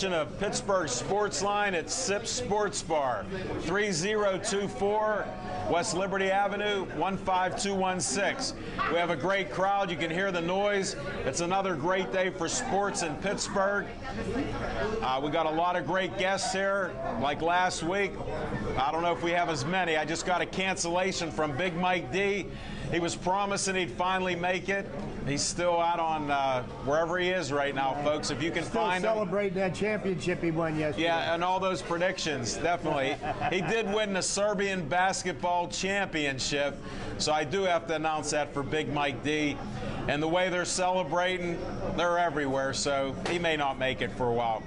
edition of Pittsburgh Sportsline at SIP Sports Bar, 3024 West Liberty Avenue, 15216. We have a great crowd. You can hear the noise. It's another great day for sports in Pittsburgh. We got a lot of great guests here, like last week. I don't know if we have as many. I just got a cancellation from Big Mike D. He was promising he'd finally make it. He's still out on wherever he is right now, folks. If you can find him. Celebrating that championship he won yesterday. Yeah, and all those predictions, definitely. He did win the Serbian basketball championship, so I do have to announce that for Big Mike D. And the way they're celebrating, they're everywhere, so he may not make it for a while.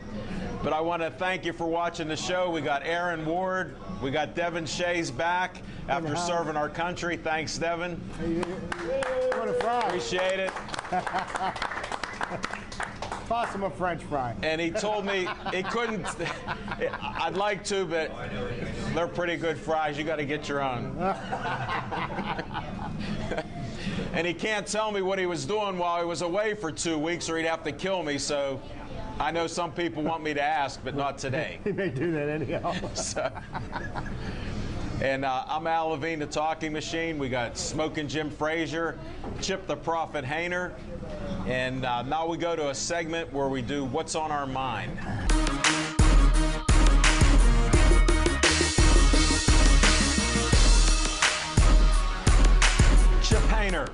But I want to thank you for watching the show. We got Aaron Ward. We got Devin Shays back after serving our country. Thanks, Devin. What a fry. Appreciate it. Toss him a French fry. And he told me he couldn't. I'd like to, but they're pretty good fries. You got to get your own. And he can't tell me what he was doing while he was away for 2 weeks, or he'd have to kill me. So I know some people want me to ask, but not today. He may do that anyhow. And I'm Al Levine, the Talking Machine. We got Smoking Jim Frazier, Chip the Prophet Hayner. And now we go to a segment where we do What's on Our Mind. Chip Hayner,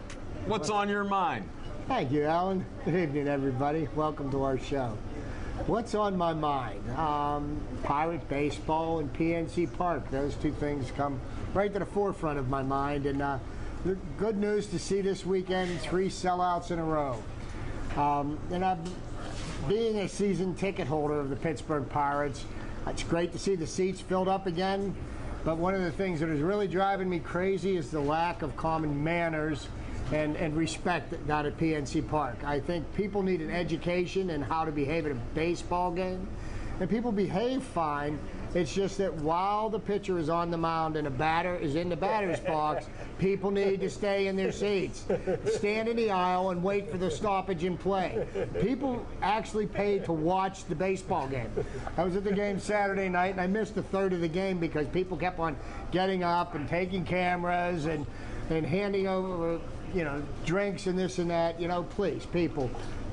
what's on your mind? Thank you, Alan. Good evening, everybody. Welcome to our show. What's on my mind? Pirate baseball and PNC Park. Those two things come right to the forefront of my mind. And the good news to see this weekend, 3 sellouts in a row. And being a season ticket holder of the Pittsburgh Pirates, it's great to see the seats filled up again. But one of the things that is really driving me crazy is the lack of common manners and respect down at PNC Park. I think people need an education in how to behave at a baseball game. And people behave fine. It's just that while the pitcher is on the mound and a batter is in the batter's box, people need to stay in their seats. Stand in the aisle and wait for the stoppage in play. People actually pay to watch the baseball game. I was at the game Saturday night and I missed a third of the game because people kept on getting up and taking cameras and handing over, drinks and this and that. Please, people,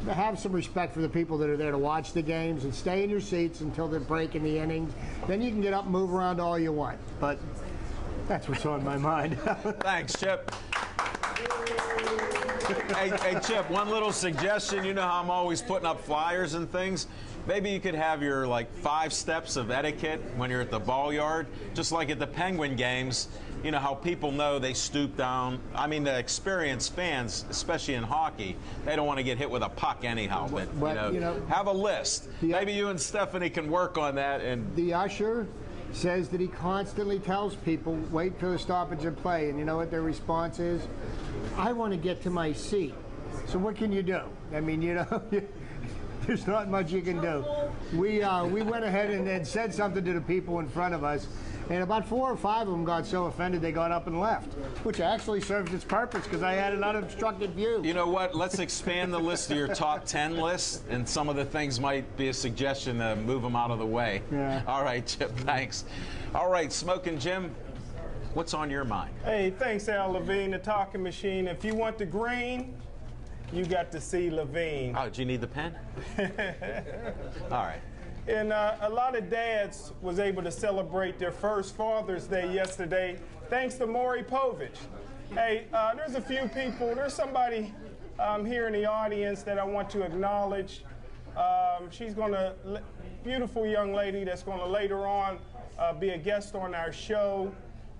have some respect for the people that are there to watch the games and stay in your seats until they're breaking the innings. Then you can get up and move around all you want. But that's what's on my mind. Thanks, Chip. Hey, Chip, one little suggestion. You know how I'm always putting up flyers and things? Maybe you could have your 5 steps of etiquette when you're at the ball yard, just like at the Penguin games. You know how people know they stoop down. I mean, the experienced fans, especially in hockey, they don't want to get hit with a puck anyhow. But have a list. Maybe you and Stephanie can work on that. And the usher says that he constantly tells people, wait for the stoppage of play. And you know what their response is? I want to get to my seat. So what can you do? I mean, there's not much you can do. We went ahead and said something to the people in front of us. And about 4 or 5 of them got so offended they got up and left, which actually served its purpose because I had an unobstructed view. You know what? Let's expand the list of your top 10 list, and some of the things might be a suggestion to move them out of the way. Yeah. All right, Chip, thanks. All right, Smoking Jim, what's on your mind? Hey, thanks, Al Levine, the Talking Machine. If you want the green, you got to see Levine. Oh, do you need the pen? All right. And a lot of dads was able to celebrate their first Father's Day yesterday, thanks to Maury Povich. Hey, there's a few people. There's somebody here in the audience that I want to acknowledge. She's beautiful young lady that's going to later on be a guest on our show.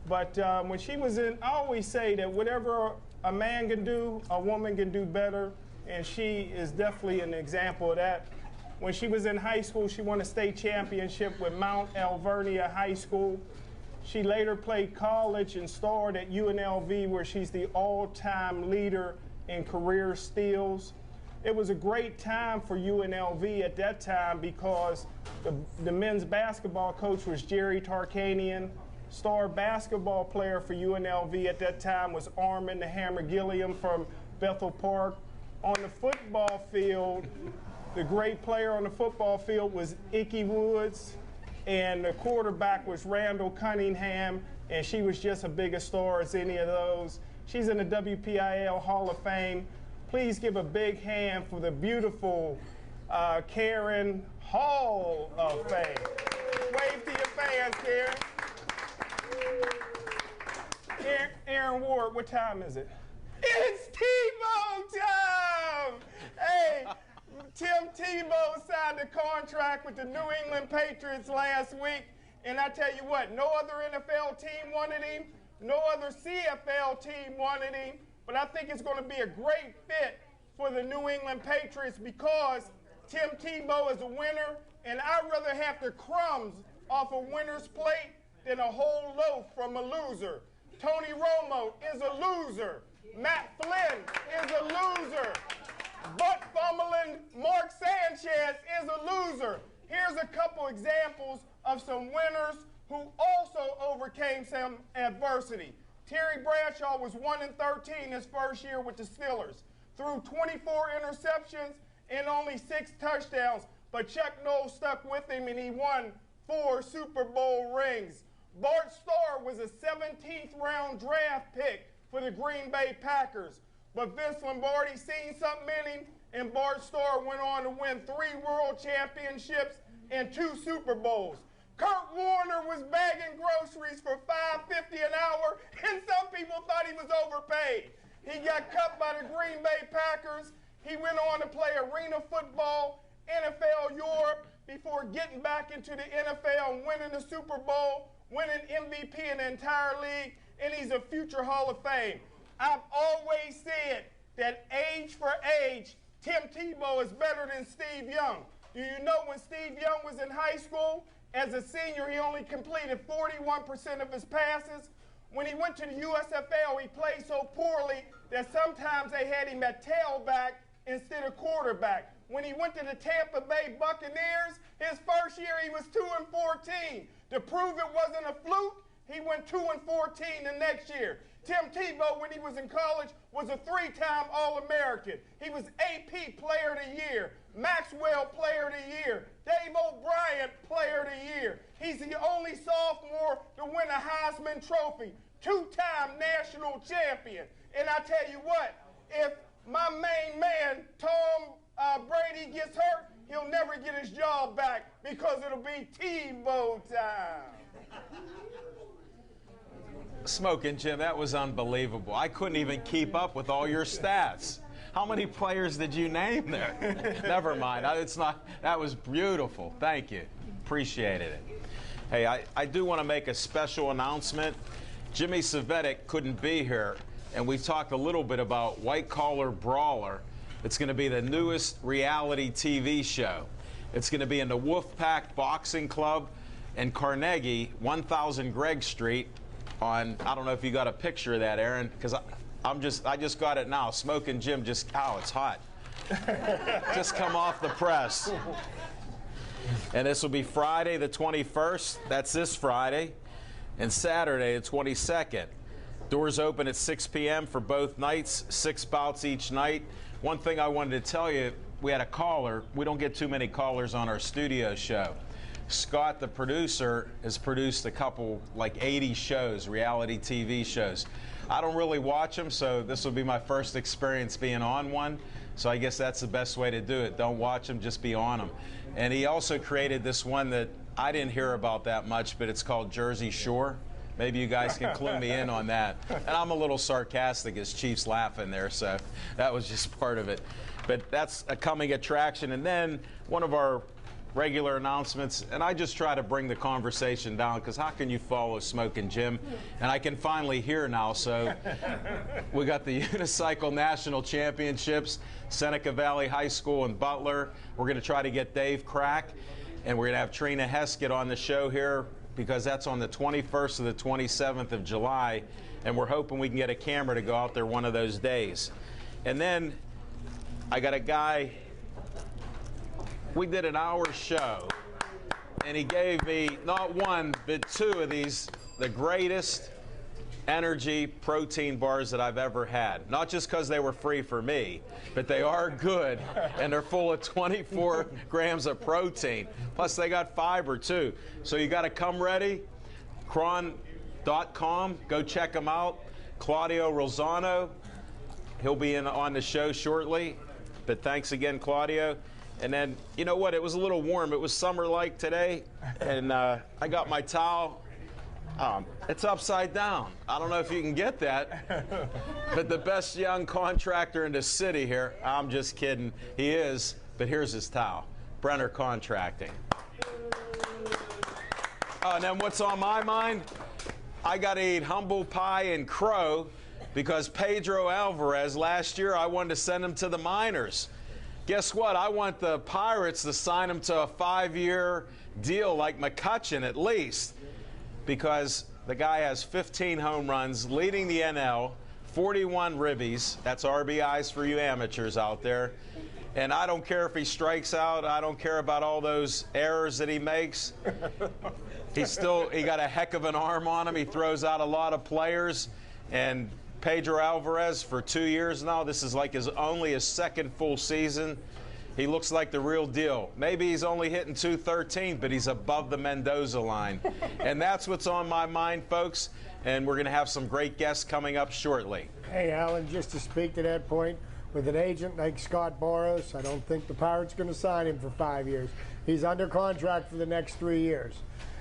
But when she was in, I always say that whatever a man can do, a woman can do better. And she is definitely an example of that. When she was in high school, she won a state championship with Mount Alvernia High School. She later played college and starred at UNLV, where she's the all-time leader in career steals. It was a great time for UNLV at that time because the men's basketball coach was Jerry Tarkanian. Star basketball player for UNLV at that time was Armin the Hammer Gilliam from Bethel Park. On the football field, the great player on the football field was Ickey Woods, and the quarterback was Randall Cunningham, and she was just as big a star as any of those. She's in the WPIL Hall of Fame. Please give a big hand for the beautiful Karen Hall of Fame. Wave to your fans, Karen. Aaron Ward, what time is it? It's Tebow time! Hey, Tim Tebow signed a contract with the New England Patriots last week, and I tell you what, no other NFL team wanted him, no other CFL team wanted him, but I think it's going to be a great fit for the New England Patriots because Tim Tebow is a winner, and I'd rather have the crumbs off a winner's plate than a whole loaf from a loser. Tony Romo is a loser. Matt Flynn is a loser. Butt fumbling Mark Sanchez is a loser. Here's a couple examples of some winners who also overcame some adversity. Terry Bradshaw was 1-13 his first year with the Steelers, threw 24 interceptions and only 6 touchdowns, but Chuck Noll stuck with him and he won 4 Super Bowl rings. Bart Starr was a 17th round draft pick for the Green Bay Packers, but Vince Lombardi seen something in him, and Bart Starr went on to win 3 world championships and 2 Super Bowls. Kurt Warner was bagging groceries for $5.50 an hour, and some people thought he was overpaid. He got cut by the Green Bay Packers. He went on to play arena football, NFL Europe, before getting back into the NFL and winning the Super Bowl, winning MVP in the entire league, and he's a future Hall of Fame. I've always said that age for age, Tim Tebow is better than Steve Young. Do you know when Steve Young was in high school, as a senior, he only completed 41% of his passes? When he went to the USFL, he played so poorly that sometimes they had him at tailback instead of quarterback. When he went to the Tampa Bay Buccaneers, his first year he was 2-14. To prove it wasn't a fluke, he went 2-14 the next year. Tim Tebow, when he was in college, was a 3-time All-American. He was AP Player of the Year, Maxwell Player of the Year, Dave O'Brien Player of the Year. He's the only sophomore to win a Heisman Trophy, 2-time national champion. And I tell you what, if my main man, Tom Brady, gets hurt, he'll never get his job back because it'll be Tebow time. Smoking Jim, that was unbelievable. I couldn't even keep up with all your stats. How many players did you name there? Never mind. It's not. That was beautiful. Thank you. Appreciated it. Hey, I do want to make a special announcement. Jimmy Savetic couldn't be here, and we talked a little bit about White Collar Brawler. It's going to be the newest reality TV show. It's going to be in the Wolfpack Boxing Club in Carnegie, 1000 Gregg Street. I don't know if you got a picture of that, Aaron, because I just got it now. Smoking Jim just, it's hot. Just come off the press. And this will be Friday the 21st. That's this Friday. And Saturday the 22nd. Doors open at 6 p.m. for both nights, 6 bouts each night. One thing I wanted to tell you, we had a caller. We don't get too many callers on our studio show. Scott, the producer, has produced a couple, like 80 shows, reality TV shows. I don't really watch them, so this will be my first experience being on one. So I guess that's the best way to do it. Don't watch them, just be on them. And he also created this one that I didn't hear about that much, but it's called Jersey Shore. Maybe you guys can clue me in on that. And I'm a little sarcastic as Chief's laughing there, so that was just part of it. But that's a coming attraction. And then one of our regular announcements, and I just try to bring the conversation down, because how can you follow Smoking Jim? And I can finally hear now, so we got the Unicycle National Championships, Seneca Valley High School in Butler. We're going to try to get Dave Crack, and we're going to have Trina Heskett on the show here, because that's on the 21st to the 27th of July, and we're hoping we can get a camera to go out there one of those days. And then I got a guy. We did an hour show, and he gave me not one, but two of these, the greatest energy protein bars that I've ever had. Not just because they were free for me, but they are good, and they're full of 24 grams of protein. Plus, they got fiber, too. So you got to come ready. Cron.com. Go check them out. Claudio Rosano. He'll be on the show shortly. But thanks again, Claudio. And then, you know what? It was a little warm. It was summer-like today, and I got my towel. It's upside down. I don't know if you can get that, but the best young contractor in the city here, I'm just kidding, he is, but here's his towel. Brenner Contracting. And then what's on my mind? I got to eat humble pie and crow because Pedro Alvarez, last year I wanted to send him to the minors. Guess what? I want the Pirates to sign him to a 5-year deal like McCutchen at least, because the guy has 15 home runs, leading the NL, 41 ribbies. That's RBIs for you amateurs out there. And I don't care if he strikes out. I don't care about all those errors that he makes. He got a heck of an arm on him. He throws out a lot of players. And Pedro Alvarez, for 2 years now, this is like only his second full season. He looks like the real deal. Maybe he's only hitting .213, but he's above the Mendoza line. And that's what's on my mind, folks. And we're going to have some great guests coming up shortly. Hey, Alan, just to speak to that point, with an agent like Scott Boras, I don't think the Pirates are going to sign him for 5 years. He's under contract for the next 3 years.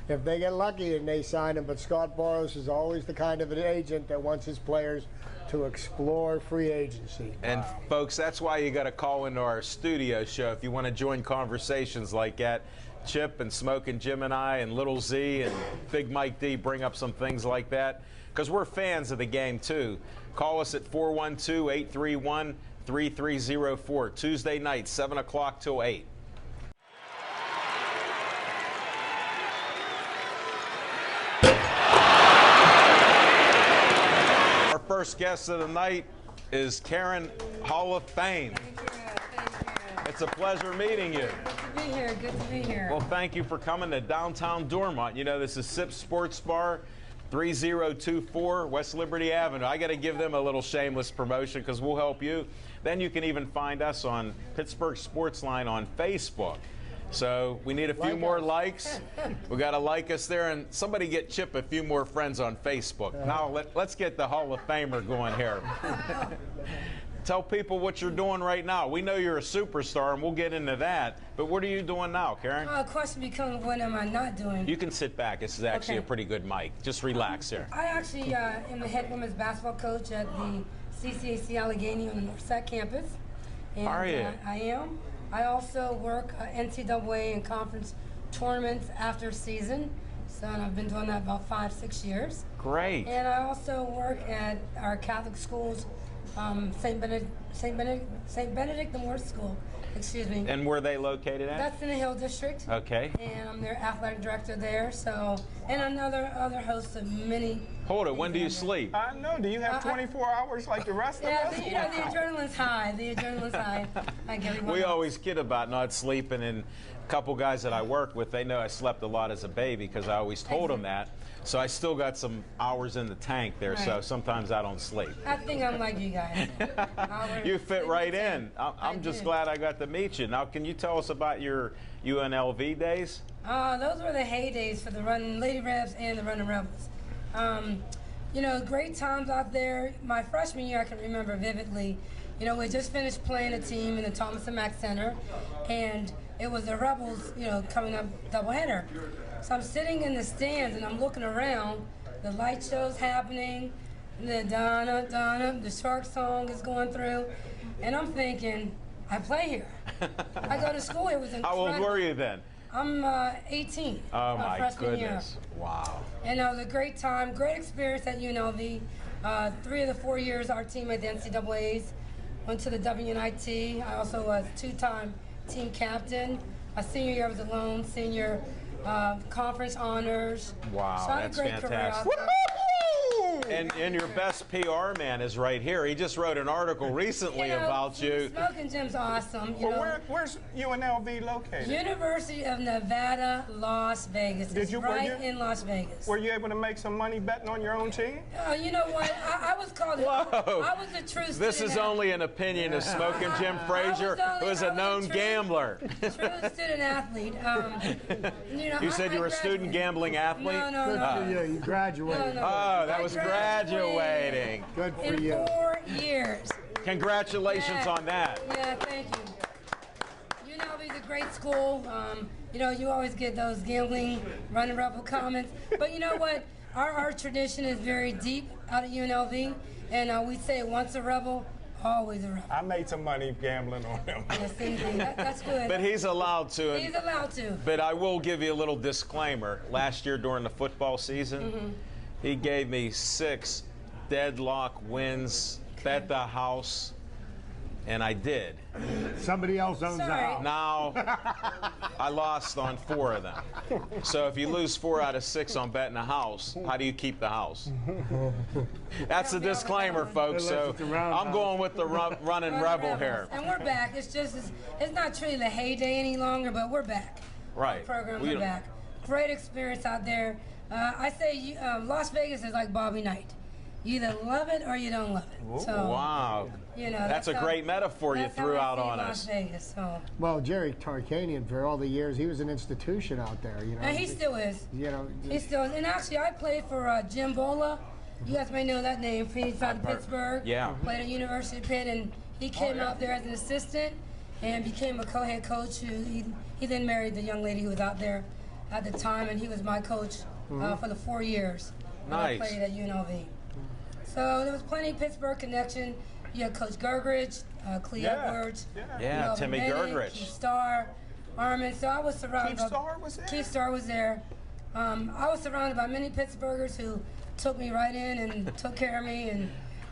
If they get lucky and they sign him, but Scott Boras is always the kind of an agent that wants his players to explore free agency. And folks, that's why you got to call into our studio show if you want to join conversations like that. Chip and Smoking Jim and I and Little Z and Big Mike D bring up some things like that because we're fans of the game too. Call us at 412-831-3304. Tuesday night, 7 o'clock till 8. First guest of the night is Karen, Hall of Fame. Thank you. It's a pleasure meeting you. Good to be here. Good to be here. Well, thank you for coming to downtown Dormont. You know, this is Sip Sports Bar, 3024 West Liberty Avenue. I got to give them a little shameless promotion because we'll help you. Then you can even find us on Pittsburgh Sportsline on Facebook. So we need a few more likes. We got to like us there, and somebody get Chip a few more friends on Facebook. Now let's get the Hall of Famer going here. Tell people what you're doing right now. We know you're a superstar, and we'll get into that. But what are you doing now, Karen? The question becomes, what am I not doing? You can sit back. This is actually a pretty good mic. Just relax here. I actually am the head women's basketball coach at the CCAC Allegheny on the North Side campus. And, are you? I am. I also work NCAA and conference tournaments after season. So I've been doing that about 5-6 years. Great. And I also work at our Catholic schools, St. Benedict the Moore School. Excuse me. And where are they located at? That's in the Hill District. Okay. And I'm their athletic director there. So, and another host of many. Hold it. When do you sleep? I know. Do you have 24 hours like the rest of us? Yeah, the adrenaline's high. The adrenaline's high. Like everyone We else. always kid about not sleeping, and a couple guys that I work with, they know I slept a lot as a baby because I always told them that. So I still got some hours in the tank there, so Right. sometimes I don't sleep. I think I'm like you guys. You fit right in. I'm just glad I got to meet you. Now, can you tell us about your UNLV days? Those were the heydays for the Running Lady Rebs and the Running Rebels. You know, great times out there. My freshman year, I can remember vividly. You know, we just finished playing a team in the Thomas & Mack Center, and it was the Rebels, you know, coming up doubleheader. So I'm sitting in the stands and I'm looking around. The light show's happening, the Donna, Donna, the Shark song is going through, and I'm thinking, I play here. I go to school. It was incredible. How old were you then? I'm 18. Oh my freshman goodness! Year. Wow. And it was a great time, great experience at UNLV. 3 of the 4 years, our team at the NCAA's went to the WNIT. I also was 2-time team captain. My senior year I was alone. Senior conference honors. Wow, so I had that's a great fantastic. career out there. And your best PR man is right here. He just wrote an article recently about you. Smoking Jim's awesome. Where's UNLV located? University of Nevada, Las Vegas. It's right in Las Vegas. Were you able to make some money betting on your own team? You know what? I was called. Whoa. I was a true student. This is only an opinion of Smoking Jim Frazier, who is a known gambler. True student athlete. You said you were a student gambling athlete? No. Yeah, you graduated. Oh, that was graduating. Good for in you. 4 years. Congratulations on that. Yeah, thank you. UNLV's a great school. You always get those gambling, running rebel comments. But you know what? Our tradition is very deep out at UNLV. And we say once a rebel, always a rebel. I made some money gambling on him. Yes, indeed. That's good. But he's allowed to. He's allowed to. But I will give you a little disclaimer. Last year during the football season, he gave me 6 deadlock wins, bet the house, and I did. Somebody else owns the house. Now, I lost on 4 of them. So if you lose 4 out of 6 on betting a house, how do you keep the house? That's the disclaimer, folks. So I'm going with the running rebel here. And we're back. It's not truly the heyday any longer, but we're back. Right. Our program, we're back. Great experience out there. I say Las Vegas is like Bobby Knight. You either love it or you don't love it. So, wow. That's a great metaphor you threw out on us. Las Vegas, so. Well, Jerry Tarkanian, for all the years, he was an institution out there. And he still is. He still is. And actually, I played for Jim Bola. You guys may know that name. He's out of Pittsburgh. Yeah. Played at University of Pitt, and he came out there as an assistant and became a co-head coach. He then married the young lady who was out there at the time, and he was my coach for the 4 years. Nice. I played at UNLV. So there was plenty of Pittsburgh connection. You had Coach Gergridge, Clee Edwards. Yeah, Timmy Gergridge. Keith Starr, Armin. So I was surrounded. Keith Starr was there? Keith Starr was there. I was surrounded by many Pittsburghers who took me right in and took care of me, and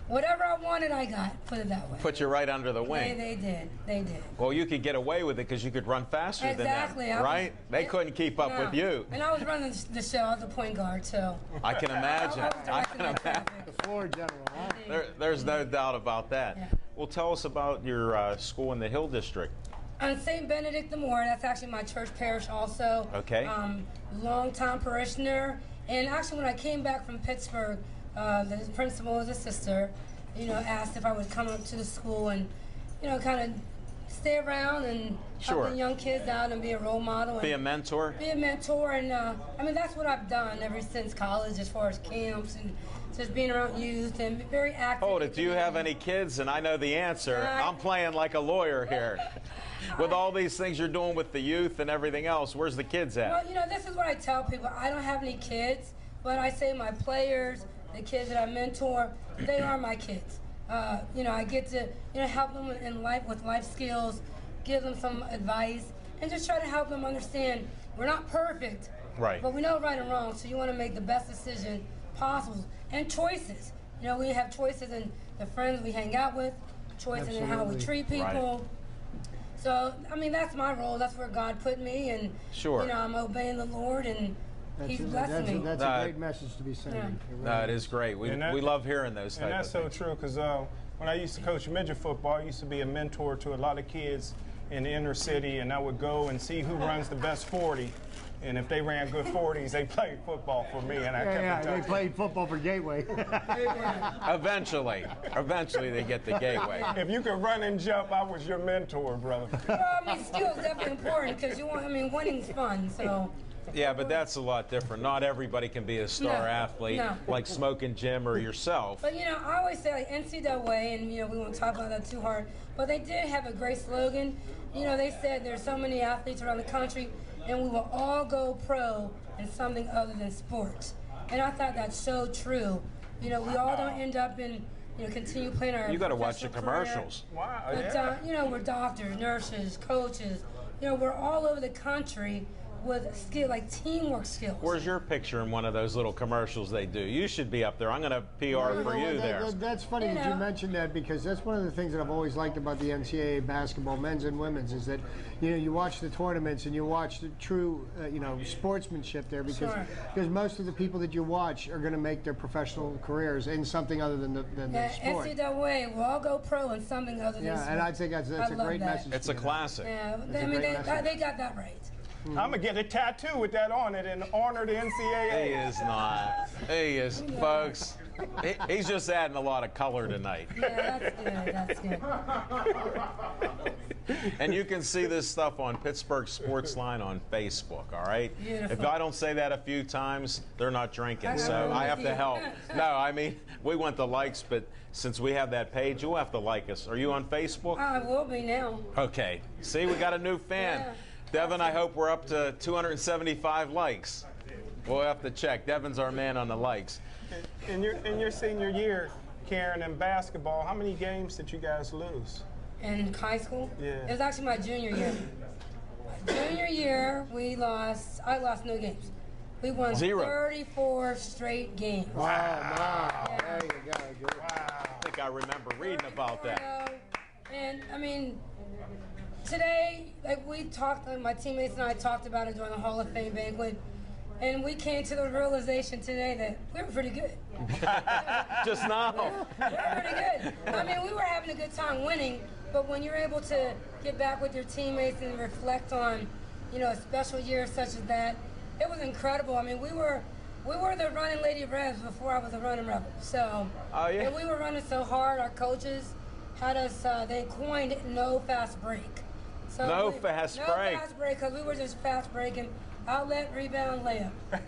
whatever I wanted, I got. Put it that way. Put you right under the wing. They did. They did. Well, you could get away with it because you could run faster than them, right? They couldn't keep up with you. And I was running the show. I was the point guard, so. I can imagine. I can imagine. The floor general, huh? There's no doubt about that. Yeah. Well, tell us about your school in the Hill District. On St. Benedict the Moor, that's actually my church parish also. Okay. Long-time parishioner. And actually, when I came back from Pittsburgh, the principal, his sister, asked if I would come up to the school and, kind of stay around and help the young kids out and be a role model. Be a mentor? Be a mentor. And, that's what I've done ever since college as far as camps and just being around youth and very active. Hold it. Do you have any kids? And I know the answer. I'm playing like a lawyer here. With all these things you're doing with the youth and everything else, where's the kids at? Well, this is what I tell people. I don't have any kids, but I say my players, the kids that I mentor, they are my kids. I get to, help them in life with life skills, give them some advice, and just try to help them understand we're not perfect, right? But we know right and wrong, so you want to make the best decision possible. And choices. We have choices in the friends we hang out with, choices in how we treat people. Right. So, that's my role. That's where God put me, and I'm obeying the Lord, and He's blessing me. That's a great message to be sending. It is great. We love hearing those types of things. And that's so true, because when I used to coach midget football, I used to be a mentor to a lot of kids in the inner city, and I would go and see who runs the best 40. And if they ran good 40s, they played football for me, and I kept in touch. They played football for Gateway. Eventually they get the Gateway. If you could run and jump, I was your mentor, brother. Well, skills definitely important because winning's fun. So. Yeah, but that's a lot different. Not everybody can be a star athlete like Smoking Jim or yourself. But I always say like NCAA, and we won't talk about that too hard. But they did have a great slogan. They said there's so many athletes around the country, and we will all go pro in something other than sports. And I thought that's so true. We all don't end up in, continue playing our. You got to watch the commercials. Wow. But we're doctors, nurses, coaches. We're all over the country with skill, like teamwork skills. Where's your picture in one of those little commercials they do? You should be up there. I'm going to PR for you there. That's funny that you mentioned that, because that's one of the things that I've always liked about the NCAA basketball, men's and women's, is that you watch the tournaments and you watch the true sportsmanship there, because most of the people that you watch are going to make their professional careers in something other than the sport. NCAA will all go pro in something other than sport. And I think that's a great message. It's a classic. Yeah, they got that right. I'm going to get a tattoo with that on it and honor the NCAA. He is not. He is, folks. He's just adding a lot of color tonight. Yeah, that's good. And you can see this stuff on Pittsburgh Sportsline on Facebook, all right? Beautiful. If I don't say that a few times, they're not drinking, so I have to help. No, I mean, we want the likes, but since we have that page, you'll have to like us. Are you on Facebook? I will be now. Okay. See, we got a new fan. Yeah. Devin, I hope we're up to 275 likes. We'll have to check. Devin's our man on the likes. In your senior year, Karen, in basketball, how many games did you guys lose? In high school? Yeah. It was actually my junior year. Junior year, I lost no games. We won 0. 34 straight games. Wow. There you go. Good. Wow. I think I remember reading about that. And I mean, today, like my teammates and I talked about it during the Hall of Fame banquet, and we came to the realization today that we were pretty good. Just now. We were pretty good. I mean, we were having a good time winning, but when you're able to get back with your teammates and reflect on, a special year such as that, it was incredible. I mean, we were the running Lady Revs before I was a running Rebel. So, and we were running so hard. Our coaches had us. They coined no fast break. So no fast break. No fast break, because we were just fast breaking. Outlet, rebound, layup. we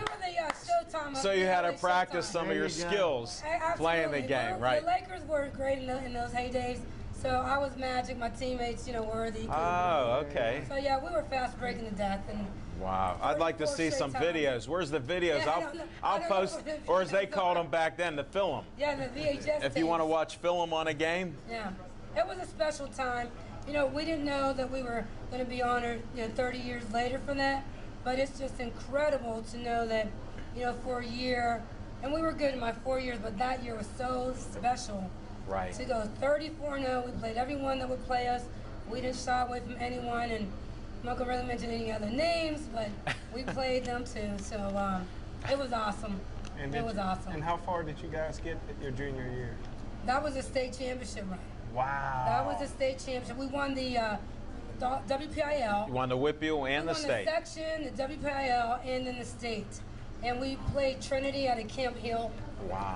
were the Showtime. So you had to practice some of your skills playing the game, right? The Lakers were great in those heydays. So I was Magic. My teammates, Worthy. Oh, okay. So yeah, we were fast breaking to death. And wow, I'd like to see some videos. Where's the videos? Yeah, I'll post, or as they called them back then, the film. Yeah, the VHS. If you want to watch film on a game. Yeah, it was a special time. We didn't know that we were going to be honored, 30 years later for that. But it's just incredible to know that, for a year, and we were good in my 4 years, but that year was so special. Right. To go 34-0, we played everyone that would play us. We didn't shy away from anyone, and I'm not going to really mention any other names, but we played them too. So it was awesome. It was awesome. And how far did you guys get your junior year? That was a state championship run. Wow. That was a state championship. We won the WPIL. You won the WPIL and the state. We won the section, the WPIL, and then the state. And we played Trinity at a Camp Hill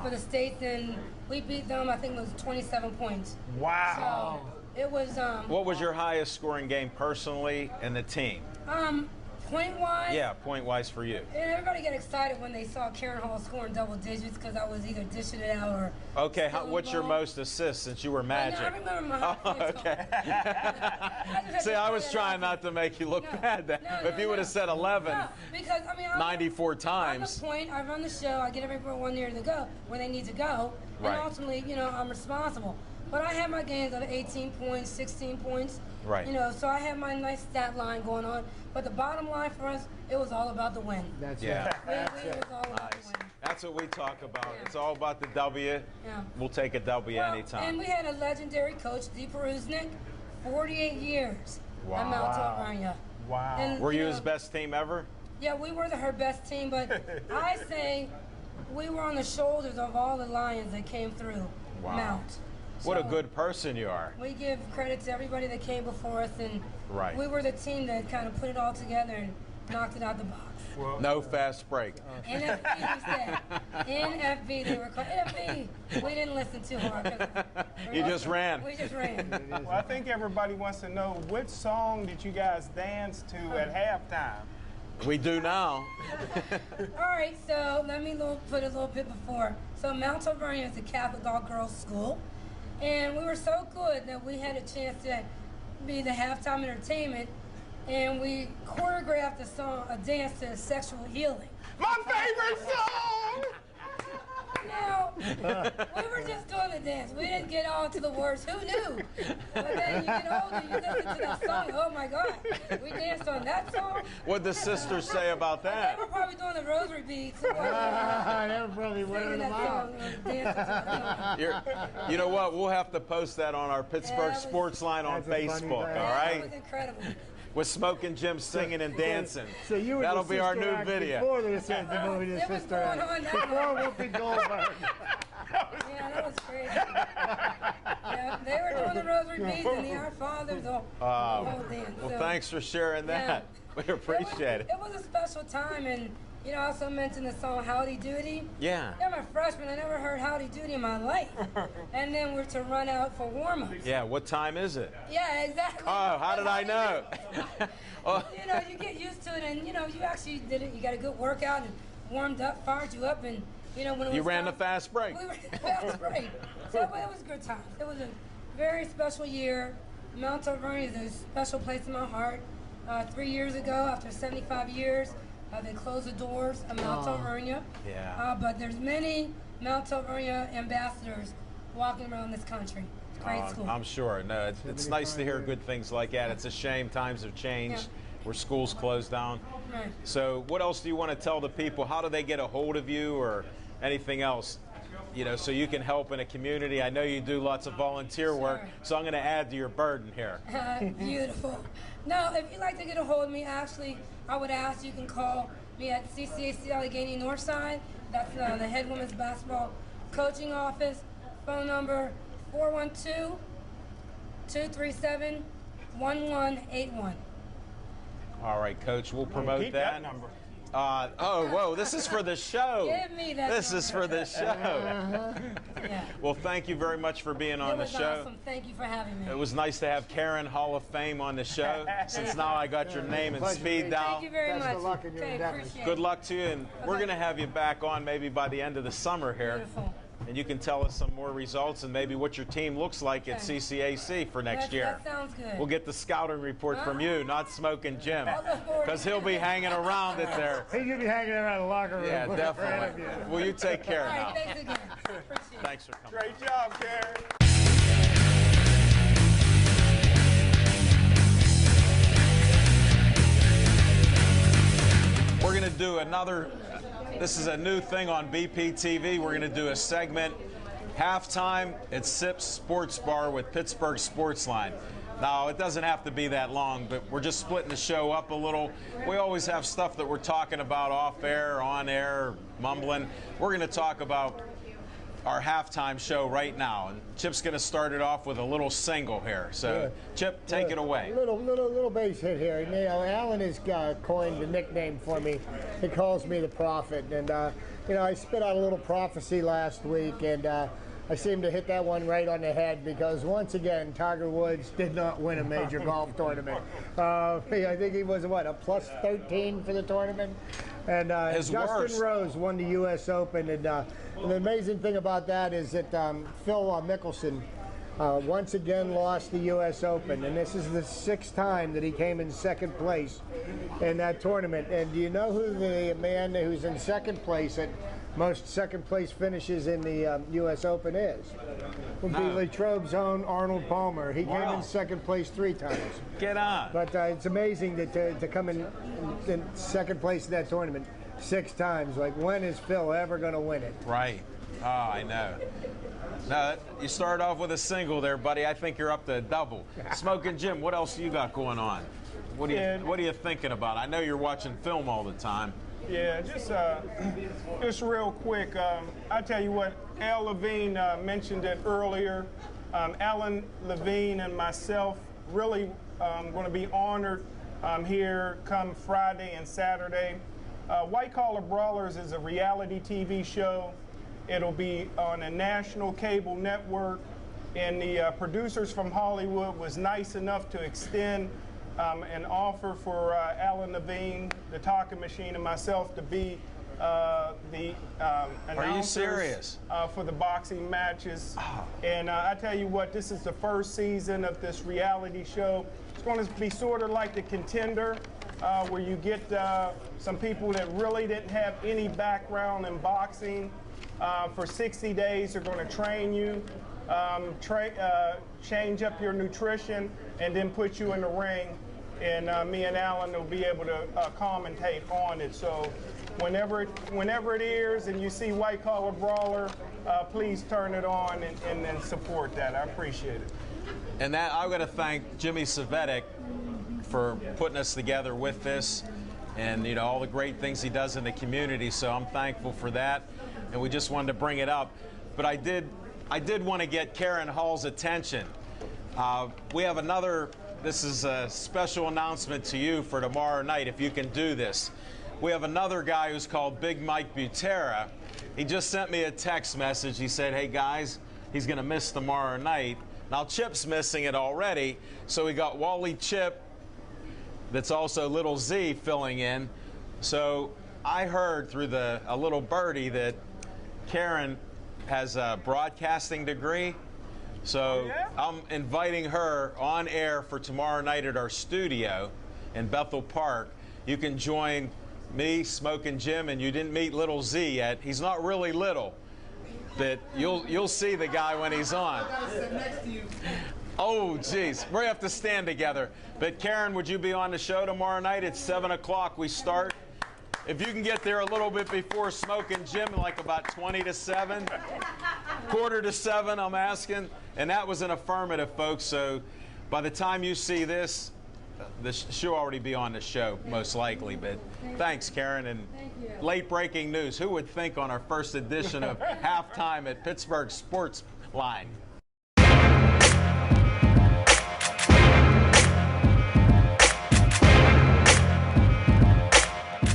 for the state, and we beat them, I think it was 27 points. Wow. So it was... what was your highest scoring game personally and the team? Point-wise? Yeah, point-wise for you. And everybody got excited when they saw Karen Hall scoring double digits because I was either dishing it out or... Okay, what's your most assists since you were Magic? I remember my... Okay. See, I was trying not to make you look bad then. If you would have said 11, because, 94 times. I'm the point, I run the show, I get everybody one year to go where they need to go, and ultimately, I'm responsible. But I had my games of 18 points, 16 points. Right. So I had my nice stat line going on. But the bottom line for us, it was all about the win. That's it. It was all about the win. That's what we talk about. Yeah. It's all about the W. Yeah. We'll take a W anytime. And we had a legendary coach, Dee Perusnik, 48 years at Mount Alvernia. Wow. And, were you his best team ever? Yeah, we were her best team, but I say we were on the shoulders of all the Lions that came through Mount. What a good person you are. We give credit to everybody that came before us, and right. we were the team that kind of put it all together and knocked it out the box. Well, no fast break. NFB, we said. NFB, they were called. NFB, we didn't listen too hard. You just ran. We just ran. Well, I think everybody wants to know, which song did you guys dance to at halftime? We do now. All right, so let me put a little bit before. So Mount Alvernia is a Catholic all-girls school. And we were so good that we had a chance to be the halftime entertainment, and we choreographed a dance to Sexual Healing. My favorite song! now. We were just doing the dance. We didn't get on to the words. Who knew? But then you get older, you listen to that song. Oh my God, we danced on that song. What'd the sisters say about that? They were probably doing the rosary beads. They were probably wearing them out. You know what? We'll have to post that on our Pittsburgh Sportsline on Facebook. All right? That was incredible. With Smoking Jim singing and dancing. So you were That'll the be our sister new act video. Before the movie, the It was sister going act. on that Before way. Whoopi Goldberg. Yeah, that was crazy. Yeah, they were doing the rosary beads and the Our Fathers, the whole dance. Well, So, thanks for sharing that. yeah. We appreciate it. It was a special time, and you know, I also mentioned the song Howdy Doody. Yeah. I'm a freshman. I never heard Howdy Doody in my life. And then we're to run out for warm-ups. Yeah, what time is it? Yeah, exactly. Oh, how did I know? Oh, You know, you get used to it, and you know, you actually did it. You got a good workout and warmed up, fired you up, and you know when it was you ran the time, fast break. We ran the fast break. So it was good times. It was a very special year. Mount Alvernia is a special place in my heart. 3 years ago, after 75 years, they closed the doors of Mount Alvernia. Yeah. But there's many Mount Alvernia ambassadors walking around this country. It's a great school. I'm sure. No, it's nice to hear good things like that. It's a shame times have changed where schools closed down. Right. So what else do you want to tell the people? How do they get a hold of you or anything else? You know, so you can help in a community. I know you do lots of volunteer work, so I'm going to add to your burden here. Beautiful. No, if you'd like to get a hold of me, actually, I would ask you can call me at CCAC Allegheny Northside. That's the head women's basketball coaching office. Phone number 412-237-1181. All right, Coach, we'll promote Keep that number. Whoa, this is for the show. Give me that This is for the show. Yeah. Well, thank you very much for being on It the was show. awesome. Thank you for having me. It was nice to have Karen Hall of Fame on the show. Since now I got your name and Pleasure. speed dial. Thank you very Best much. of luck in your Okay, endeavors. appreciate Good it. luck to you, and we're going to have you back on maybe by the end of the summer here. Beautiful. And you can tell us some more results and maybe what your team looks like at Okay. CCAC for next year. That sounds good. We'll get the scouting report from you, not Smoking Jim, I'll look forward to because he'll be hanging around it there. He's going to be hanging around the locker room. Yeah, looking for definitely. interviews. Well, you take care All now. right, thanks again. Appreciate it. Thanks for coming. Great job, Karen. We're going to do another, this is a new thing on BPTV. We're going to do a segment, halftime at Sips Sports Bar with Pittsburgh Sportsline. Now, it doesn't have to be that long, but we're just splitting the show up a little. We always have stuff that we're talking about off air, on air, mumbling. We're going to talk about our halftime show right now. And Chip's going to start it off with a little single here. So, Chip, take it away. Little base hit here. You know, Alan has coined a nickname for me. He calls me the Prophet, and you know, I spit out a little prophecy last week, and I seem to hit that one right on the head because once again, Tiger Woods did not win a major golf tournament. I think he was what, a plus 13 for the tournament, and Justin worst. Rose won the U.S. Open, and the amazing thing about that is that Phil Mickelson once again lost the U.S. Open, and this is the 6th time that he came in second place in that tournament. And do you know who the man who's in second place at most second place finishes in the U.S. Open is? Would be Latrobe's own Arnold Palmer. He came in second place 3 times. Get on. But it's amazing that to come in second place in that tournament 6 times. Like, when is Phil ever going to win it? Right. Oh, I know. No, you started off with a single there, buddy. I think you're up to a double. Smoking Jim, what else you got going on? What are you thinking about? I know you're watching film all the time. Yeah, just real quick. I tell you what, Al Levine mentioned it earlier. Alan Levine and myself really going to be honored here come Friday and Saturday. White Collar Brawlers is a reality TV show. It'll be on a national cable network, and the producers from Hollywood was nice enough to extend an offer for Alan Levine, the Talking Machine, and myself to be the announcers. Are you serious? For the boxing matches. And I tell you what, this is the first season of this reality show. It's going to be sort of like The Contender, where you get some people that really didn't have any background in boxing, For 60 days, they're going to train you, change up your nutrition, and then put you in the ring. And me and Alan will be able to commentate on it. So whenever it airs and you see White Collar Brawler, please turn it on and then support that. I appreciate it. And that I've got to thank Jimmy Savetic for putting us together with this, and all the great things he does in the community. So I'm thankful for that, and we just wanted to bring it up. But I did want to get Karen Hall's attention. We have another. This is a special announcement to you for tomorrow night, if you can do this. We have another guy who's called Big Mike Butera. He just sent me a text message. He said, hey, guys, he's going to miss tomorrow night. Now, Chip's missing it already, so we got Wally Chip, that's also Little Z, filling in. So I heard through a little birdie that Karen has a broadcasting degree. So I'm inviting her on air for tomorrow night at our studio in Bethel Park. You can join me, Smokin' Jim, and you didn't meet Little Z yet. He's not really little, but you'll see the guy when he's on. I gotta sit next to you. Oh, geez. We have to stand together. But Karen, would you be on the show tomorrow night at 7 o'clock? We start. If you can get there a little bit before Smokin' Jim, like about 20 to 7, quarter to 7, I'm asking. And that was an affirmative, folks. So by the time you see this, she'll already be on the show, most likely. But thanks, Karen. And late breaking news. Who would think on our first edition of Halftime at Pittsburgh Sportsline?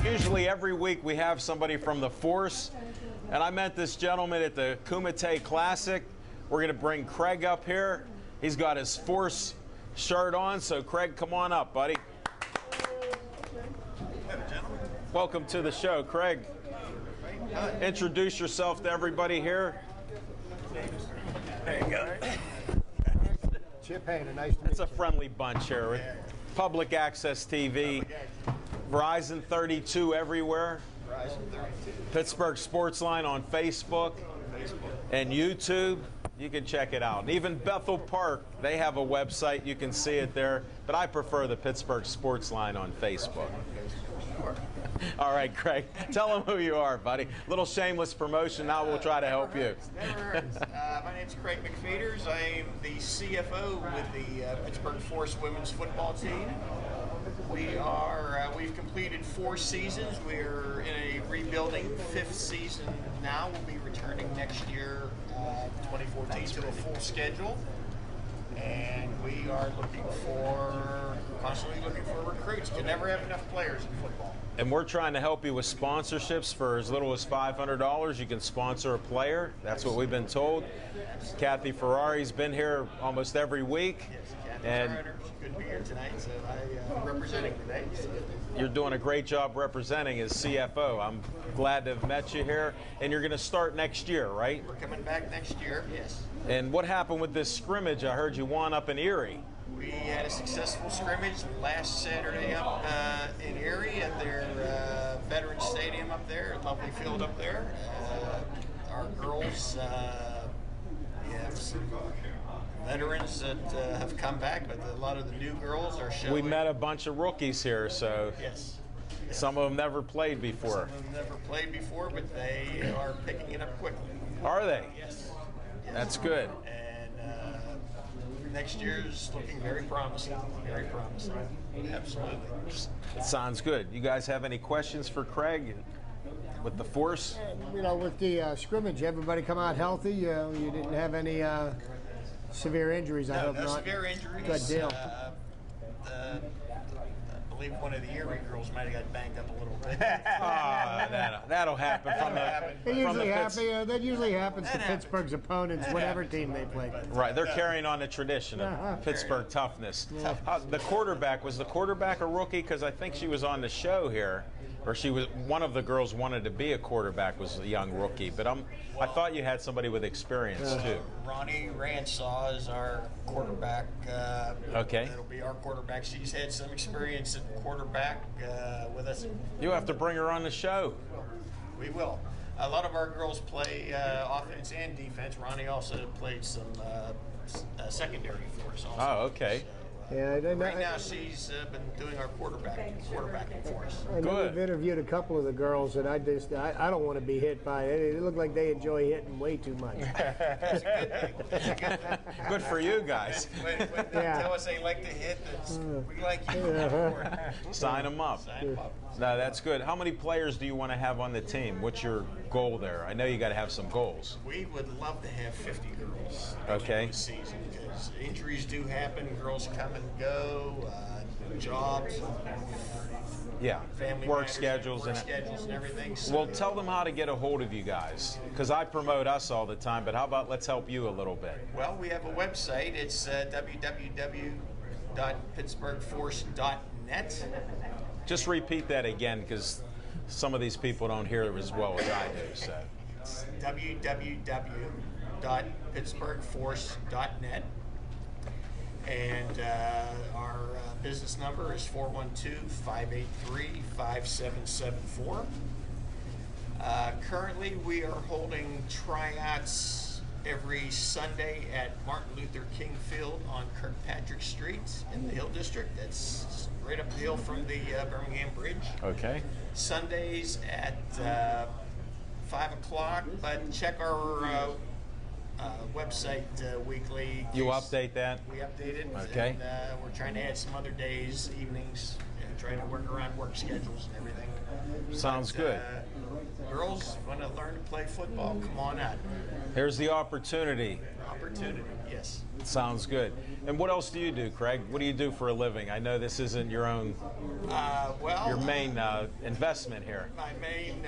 Usually every week we have somebody from the Force, and I met this gentleman at the Kumite Classic. We're going to bring Craig up here. He's got his Force shirt on, so Craig, come on up, buddy. Welcome to the show, Craig. Introduce yourself to everybody here. There you go. Chip Hayner, nice to meet you. It's a friendly bunch here with Public Access TV. Verizon 32 everywhere. Verizon 32. Pittsburgh Sportsline on Facebook and YouTube. You can check it out. And even Bethel Park, they have a website. You can see it there. But I prefer the Pittsburgh Sportsline on Facebook. All right, Craig, tell them who you are, buddy. Little shameless promotion. Now we'll try to help you. Never hurts. My name's Craig McFeeters. I am the CFO with the Pittsburgh Force women's football team. We've completed 4 seasons. We're in a rebuilding 5th season now. We'll be returning next year, 2014, to a full schedule. And we are constantly looking for recruits. You can never have enough players in football. And we're trying to help you with sponsorships for as little as $500. You can sponsor a player. That's what we've been told. Kathy Ferrari's been here almost every week. Yes, Kathy couldn't be here tonight, so I'm representing today. So. You're doing a great job representing as CFO. I'm glad to have met you here. And you're going to start next year, right? We're coming back next year, yes. And what happened with this scrimmage? I heard you won up in Erie. We had a successful scrimmage last Saturday up in Erie at their Veterans Stadium up there, lovely field up there. Our girls, we have some veterans that have come back, but a lot of the new girls are showing. We met a bunch of rookies here, so yes. Some of them never played before. Some of them never played before, but they are picking it up quickly. Are they? Yes. That's good. And next year's looking very promising. Very promising. Absolutely. Sounds good. You guys have any questions for Craig with the Force? With the scrimmage, everybody come out healthy. You didn't have any severe injuries, I hope no not. Severe injuries. Good deal. I believe one of the Erie girls might have got banged up a little bit. That'll happen from That usually happens to Pittsburgh's opponents, whatever team they play. Right, they're carrying on the tradition of Pittsburgh toughness. The quarterback, was the quarterback a rookie? Because I think she was on the show here, or one of the girls wanted to be a quarterback, was a young rookie. But I thought you had somebody with experience too. Ronnie Ransaw is our quarterback. Okay. It'll be our quarterback. She's had some experience at quarterback with us. You have to bring her on the show. We will. A lot of our girls play offense and defense. Ronnie also played some secondary for us also. Oh, okay. Yeah, Right now she's been doing our quarterbacking for us. I know we've interviewed a couple of the girls, and I don't want to be hit by it. They look like they enjoy hitting way too much. That's a good thing. Good for you guys. When they tell us they like to hit, we like you. Sign them up. No, that's good. How many players do you want to have on the team? What's your goal there? I know you got to have some goals. We would love to have 50 girls Okay. this season because injuries do happen. Girls come and go, jobs, Yeah. family Work matters, schedules work and schedules and everything. So, well, tell them how to get a hold of you guys, because I promote us all the time. But how about let's help you a little bit? well, we have a website. It's www.pittsburghforce.net. Just repeat that again, because some of these people don't hear it as well as I do. So. It's www.pittsburghforce.net. And our business number is 412-583-5774. Currently, we are holding tryouts every Sunday at Martin Luther King Field on Kirkpatrick Street in the Hill District. That's right up the hill from the Birmingham Bridge. Okay. Sundays at 5 o'clock, but check our website weekly. You update that? We update it. Okay. And, we're trying to add some other days, evenings, and trying to work around work schedules and everything. Sounds good. Girls want to learn to play football, come on out. Here's the opportunity. Opportunity, yes. Sounds good. And what else do you do, Craig? What do you do for a living? I know this isn't your own, your main investment here. My main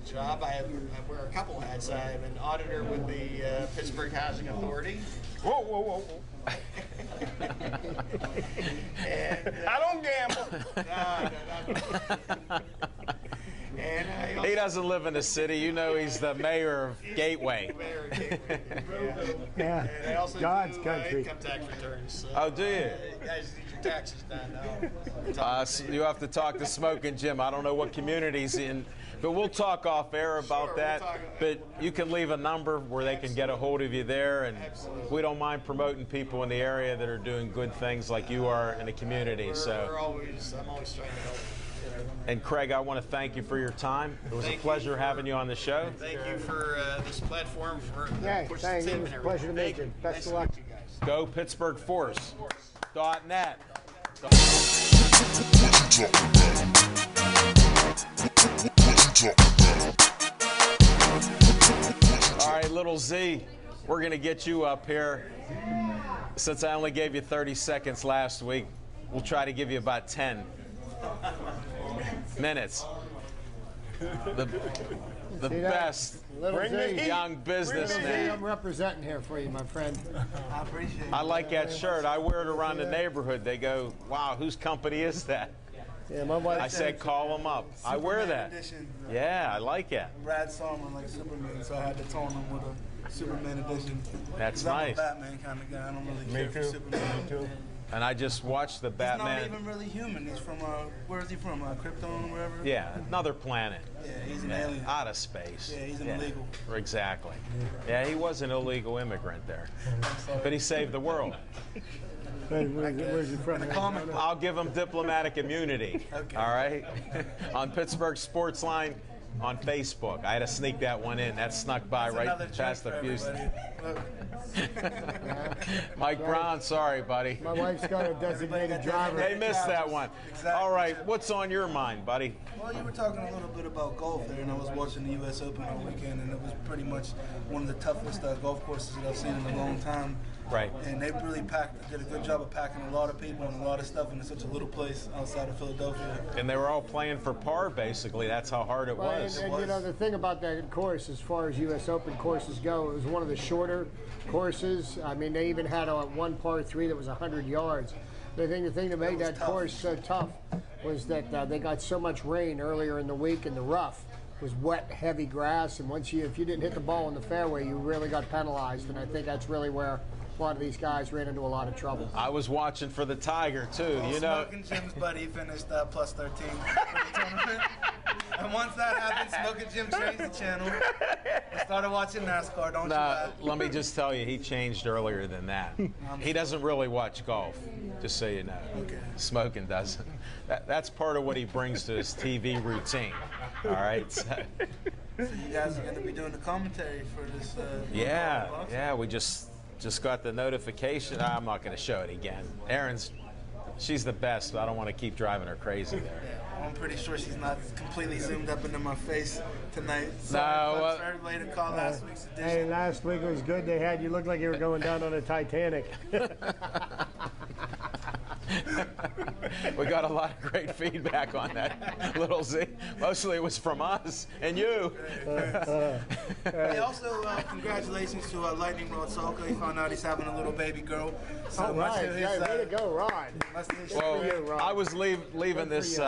job, I wear a couple hats. I'm an auditor with the Pittsburgh Housing Authority. Whoa, whoa, whoa, whoa. And, I don't gamble. no. And I also, He doesn't live in the city. You know he's the mayor of Gateway. Yeah. And I also God's do country. income tax returns. So, Oh, do you? you guys need your taxes done now. So you have to talk to Smoking Jim. I don't know what community he's in, but we'll talk off air about Sure, that. we'll talk. But you can leave a number where they can get a hold of you there, and Absolutely. we don't mind promoting people in the area that are doing good things like you are in the community. I'm So, always trying to help. and Craig, I want to thank you for your time. It was a Thank you pleasure for- having you on the show. Thank you for this platform for Yeah, push thank the you. team It was and a pleasure to everything. meet you. Thank Best Nice of to luck. meet you guys. Go PittsburghForce.net. All right, little Z, we're going to get you up here. Since I only gave you 30 seconds last week, we'll try to give you about 10 minutes. The See that? best Little Bring the Z. heat. young I'm businessman. representing here for you, my friend. I appreciate it. I like that shirt. I wear it around the neighborhood. They go, wow, whose company is that? Yeah, my wife. I said, call them up. I wear Superman that. Edition. Yeah, I like it. Brad saw him like Superman, so I had to tone him with a Superman edition. That's 'Cause I'm nice. a Batman kind of guy. I don't really care for too. Superman. Me too. And I just watched the He's Batman. not even really human. He's from, where is he from? Krypton or wherever? Yeah, another planet. Yeah, he's an alien. Out of space. Yeah, he's an illegal. Exactly. Yeah, he was an illegal immigrant there. But he saved the world. Where's he from? I'll give him diplomatic immunity. Okay. All right? On Pittsburgh Sportsline on Facebook. I had to sneak that one in. That snuck by That's right another trick past the for fuse. everybody. Look, Mike Brown, sorry, buddy. My wife's got a designated driver. They missed that one. Exactly. All right, what's on your mind, buddy? well, you were talking a little bit about golf there, and I was watching the U.S. Open all weekend, and it was pretty much one of the toughest golf courses that I've seen in a long time. Right. And they really did a good job of packing a lot of people and a lot of stuff into such a little place outside of Philadelphia. And they were all playing for par, basically. That's how hard it Well, was. and you know, the thing about that course, as far as U.S. Open courses go, it was one of the shorter courses. I mean, they even had one par 3 that was 100 yards. The thing that made that course so tough was that they got so much rain earlier in the week, and the rough was wet, heavy grass, and if you didn't hit the ball in the fairway, you really got penalized. And I think that's really where a lot of these guys ran into a lot of trouble. I was watching for the Tiger, too. You know, Smoking Jim's buddy finished plus 13 for the tournament. And once that happened, Smoking Jim changed the channel. I started watching NASCAR, don't you laugh. Let me just tell you, he changed earlier than that. He doesn't really watch golf, just so you know. Okay. Smoking doesn't. That's part of what he brings to his TV routine. All right? So you guys are going to be doing the commentary for this. Yeah, we just got the notification. I'm not going to show it again. She's the best, but I don't want to keep driving her crazy there. Yeah, I'm pretty sure she's not completely zoomed up into my face tonight. So No, very late to call last week's edition. Hey, last week was good. They had you look like you were going down on a Titanic. We got a lot of great feedback on that, Little Z. Mostly it was from us and you. Hey, also, congratulations to Lightning Rod Salka. He found out he's having a little baby girl. So All right, way to go, Rod. Well, I was leaving this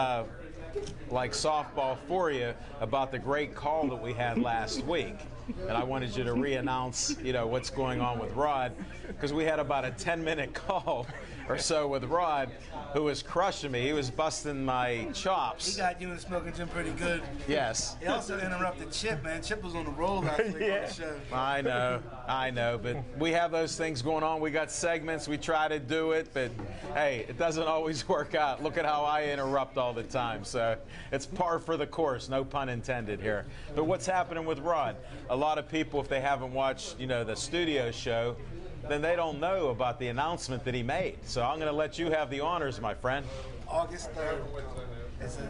like softball for you about the great call that we had last week. And I wanted you to re-announce, what's going on with Rod, because we had about a 10-minute call or so with Rod, who was crushing me. He was busting my chops. He got you and Smoking Jim pretty good. Yes. He also interrupted Chip, man. Chip was on the roll last week on the show. I know, but we have those things going on. We got segments. We try to do it, but hey, it doesn't always work out. Look at how I interrupt all the time. So it's par for the course, no pun intended here. But what's happening with Rod? A lot of people, if they haven't watched, the studio show, then they don't know about the announcement that he made. So I'm going to let you have the honors, my friend. August 3rd.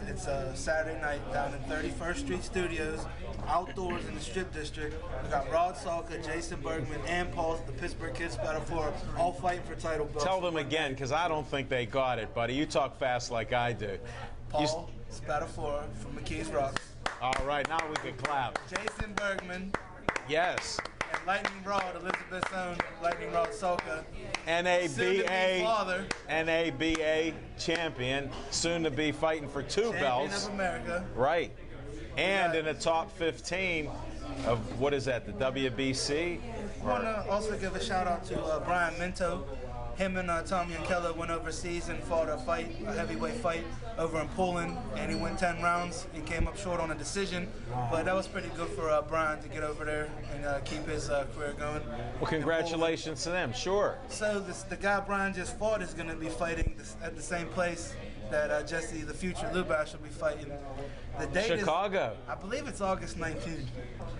It's a Saturday night down in 31st Street Studios, outdoors in the Strip District. We got Rod Salka, Jason Bergman, and Paul, the Pittsburgh Kids Battle for all fighting for title belts. Tell them again, because I don't think they got it, buddy. You talk fast like I do. Paul Spatafora from McKees Rocks. All right, now we can clap. Jason Bergman. Yes. And Lightning Rod, Elizabeth's own Lightning Rod Salka. NABA champion, soon to be fighting for two belts. Champion of America. Right. And in the top 15 of, what is that, the WBC? I want to also give a shout out to Brian Minto. Him and Tommy and Keller went overseas and fought a heavyweight fight over in Poland, and he went 10 rounds and came up short on a decision. But that was pretty good for Brian to get over there and keep his career going. Well, congratulations to them, sure. So the guy Brian just fought is going to be fighting at the same place that Jesse, the future Lubash, will be fighting. The date Chicago. I believe it's August 19th.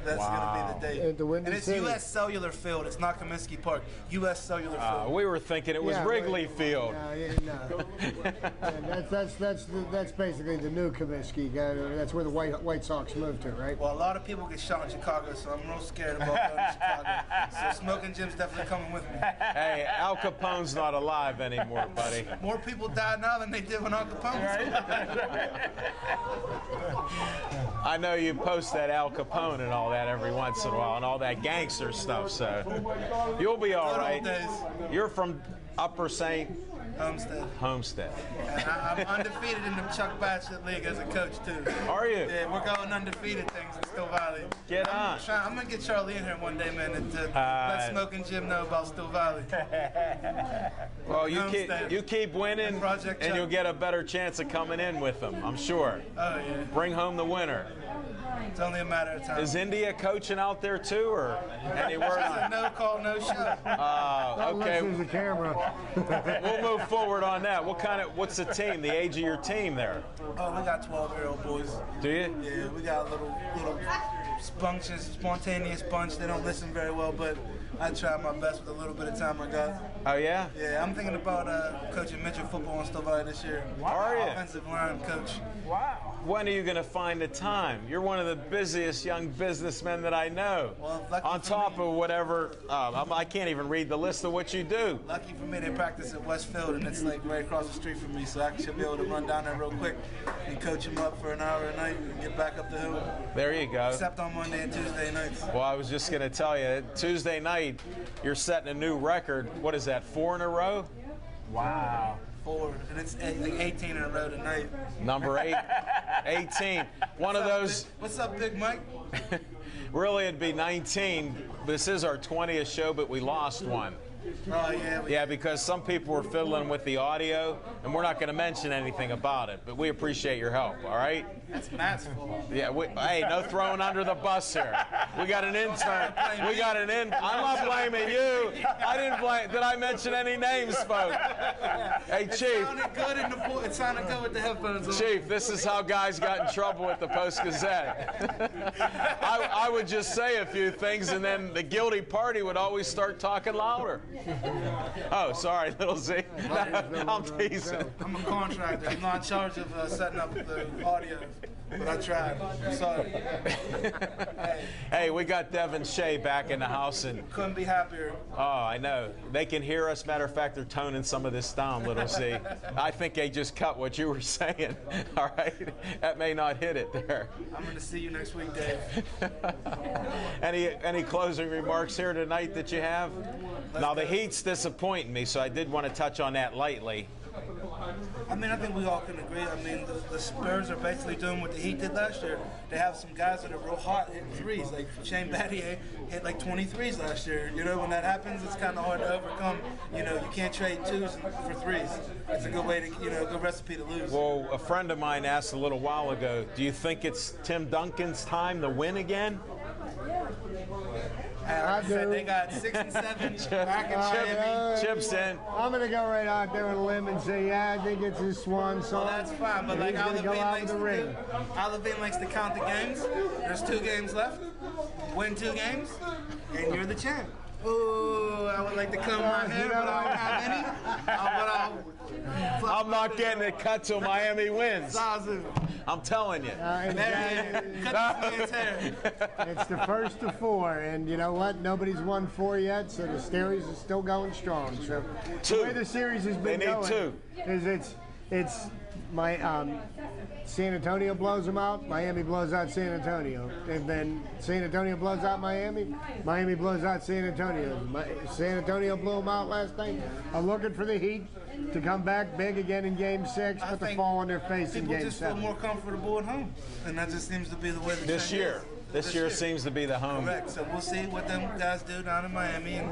That's Wow. going to be the date. At the Windy And it's City. U.S. Cellular Field. It's not Comiskey Park. U.S. Cellular Field. We were thinking it was Yeah, Wrigley Field. No. That's basically the new Comiskey. That's where the White Sox moved to, right? Well, a lot of people get shot in Chicago, so I'm real scared about going to Chicago. So Smoking Jim's definitely coming with me. Hey, Al Capone's not alive anymore, buddy. More people die now than they did when Al Capone was alive. I know you post that Al Capone and all that every once in a while and all that gangster stuff, so you'll be all right. Good old days. You're from Upper St. Homestead. And I'm undefeated in the Chuck Batchelor League as a coach, too. Are you? Yeah, we're going undefeated things in Still Valley. Get on. I'm going to get Charlie in here one day, man, and let Smoking Jim know about Still Valley. Well, you keep winning, Project and Chuck. you'll get a better chance of coming in with them, I'm sure. Oh, yeah. Bring home the winner. It's only a matter of time. Is India coaching out there, too, or any word It's on a no call, no show. Okay, There's a camera. we'll move forward on that. What's the team, the age of your team there? Oh, we got 12-year-old boys. Do you? Yeah, we got a little spontaneous bunch. They don't listen very well, but I try my best with a little bit of time I got. Oh, yeah? Yeah, I'm thinking about coaching midget football in Still Valley this year. Are you? Offensive line coach. When are you going to find the time? You're one of the busiest young businessmen that I know. Well, lucky on for top me. of whatever, I can't even read the list of what you do. Lucky for me, they practice at Westfield, and it's like right across the street from me, so I should be able to run down there real quick and coach them up for an hour a night and get back up the hill. There you go. Except on Monday and Tuesday nights. Well, I was just going to tell you, Tuesday night, you're setting a new record. What is that, 4 in a row? Wow. 4, and it's like 18 in a row tonight. Number 18. One of those. What's up, Big Mike? Really, it'd be 19. This is our 20th show, but we lost one. Oh, yeah. Yeah, because some people were fiddling with the audio, and we're not going to mention anything about it, but we appreciate your help, all right? That's Matt's fault. Yeah, hey, no throwing under the bus here. We got an intern. I'm not blaming you. I didn't blame. Did I mention any names, folks? Hey, Chief. It sounded good with the headphones on. Chief, this is how guys got in trouble with the Post-Gazette. I would just say a few things, and then the guilty party would always start talking louder. Oh, sorry, little Z. I'm teasing. I'm a contractor. I'm not in charge of setting up the audio, but I tried. I'm sorry. Hey, we got Devin Shea back in the house, and Couldn't be happier. oh, I know. They can hear us. Matter of fact, they're toning some of this down, little Z. I think they just cut what you were saying. All right? That may not hit it there. I'm going to see you next week, Dave. Any closing remarks here tonight that you have? Now, the Heat's disappointing me, so I did want to touch on that lightly. I mean, I think we all can agree. I mean, the Spurs are basically doing what the Heat did last year. They have some guys that are real hot hitting threes. Like Shane Battier hit like 23s last year. You know, when that happens, it's kind of hard to overcome. You know, you can't trade twos for threes. It's a good way to, good recipe to lose. Well, a friend of mine asked a little while ago, do you think it's Tim Duncan's time to win again? Like I said, they got 6 and 7 back in Miami. Chips in. I'm going to go right out there on a limb and say, yeah, I think it's his swan song. Well, that's fine, but like Al Levine likes to count the games. There's 2 games left. Win 2 games, and you're the champ. Ooh, I would like to comb my hair, but I don't have any. I'm not getting it cut till Miami wins. Awesome. I'm telling you. Cut this man's hair. It's the first of 4, and you know what? Nobody's won 4 yet, so the series is still going strong. So 2. The way the series has been They need going 2. is it's my San Antonio blows them out, Miami blows out San Antonio, and then San Antonio blows out Miami, Miami blows out San Antonio. San Antonio blew them out last night. I'm looking for the Heat to come back big again in Game 6, but to fall on their face in Game 7. People just feel more comfortable at home, and that just seems to be the way the This year. This year seems to be the home. Correct. So we'll see what them guys do down in Miami, and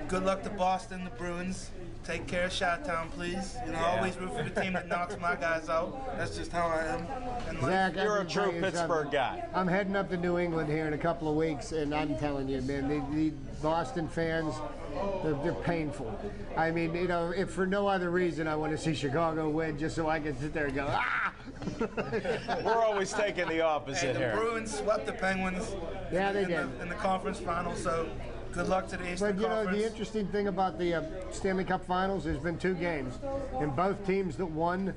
good luck to Boston, the Bruins. Take care of Chi-Town, please. You know, I always root for the team that knocks my guys out. That's just how I am in life. Zach, You're a true Pittsburgh guy. I'm heading up to New England here in a couple of weeks, and I'm telling you, man, the Boston fans, they're painful. I mean, if for no other reason, I want to see Chicago win just so I can sit there and go, ah! We're always taking the opposite The here. Bruins swept the Penguins in the conference final, so good luck to the Eastern But, Conference. the interesting thing about the Stanley Cup Finals, there's been 2 games. And both teams that won,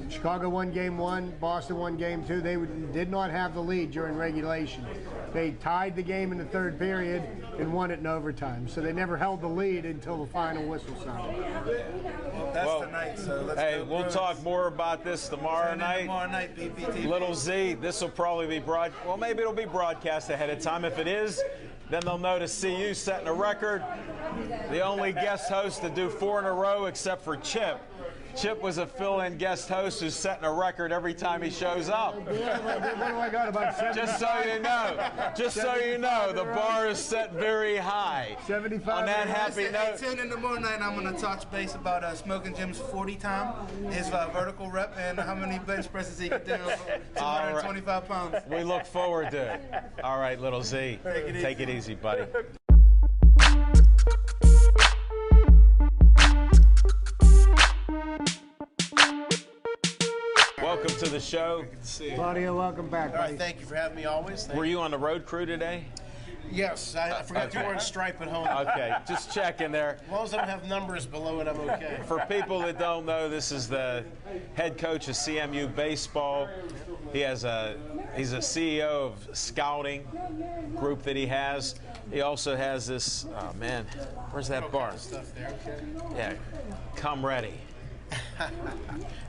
Chicago won Game 1, Boston won Game 2. They did not have the lead during regulation. They tied the game in the 3rd period and won it in overtime. So they never held the lead until the final whistle sounded. That's tonight, so let's go we'll Bruins. talk more about this tomorrow night. Tomorrow night, BPT. Little Z, this will probably be maybe it'll be broadcast ahead of time. If it is, then they'll know to see you setting a record. The only guest host to do 4 in a row except for Chip. Chip was a fill-in guest host who's setting a record every time he shows up. Yeah, what do I got, about 75? Just so you know, the bar is set very high. 75. On that happy Hey, note. tune in tomorrow night. I'm going to touch base about Smoking Jim's 40 time, his vertical rep, and how many bench presses he can do. 225 pounds. We look forward to it. All right, little Z. Take it easy, buddy. Welcome to the show. Good to see you. Claudio, welcome back. All right, thank you for having me always. Were you on the road crew today? Yes, I forgot you were in stripe at home. Okay, just checking there. As long as I don't have numbers below it, I'm okay. For people that don't know, this is the head coach of CMU baseball. He's a CEO of scouting group that he has. He also has this. Oh man, where's that bar? Stuff there, okay. Yeah, come ready.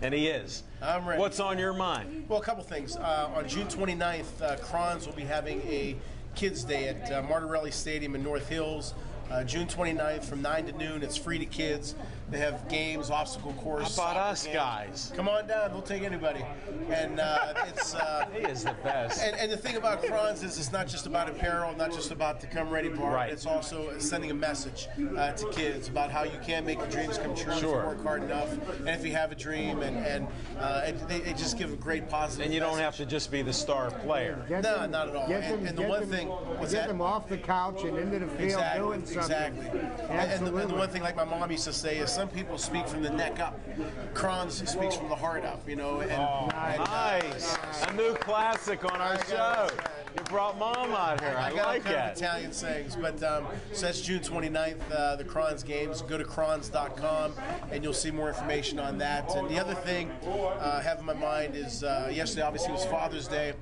And he is. I'm ready. What's on your mind? Well, a couple things. On June 29th, Crons will be having a Kids Day at Martirelli Stadium in North Hills. June 29th from 9 to noon. It's free to kids. They have games, obstacle course. How about us games. guys? Come on down. They'll take anybody. And it's He is the best. and the thing about Kron's is it's not just about apparel, not just about the come ready bar. Right. It's also sending a message to kids about how you can make your dreams come true if you Sure. work hard enough, and if you have a dream, and they just give a great positive. And you don't message. have to just be the star player. Get No, them- not at all. get And them- the get one them- thing was get that them off the couch and into the field doing something. Exactly. And the one thing, like my mom used to say, is some people speak from the neck up. Kron's speaks from the heart up, you know. Nice. A new classic on our show. You brought Mom out here. I got like kind of that. Italian sayings, but so that's June 29th, the Kron's games. Go to krons.com and you'll see more information on that. And the other thing I have in my mind is yesterday obviously was Father's Day.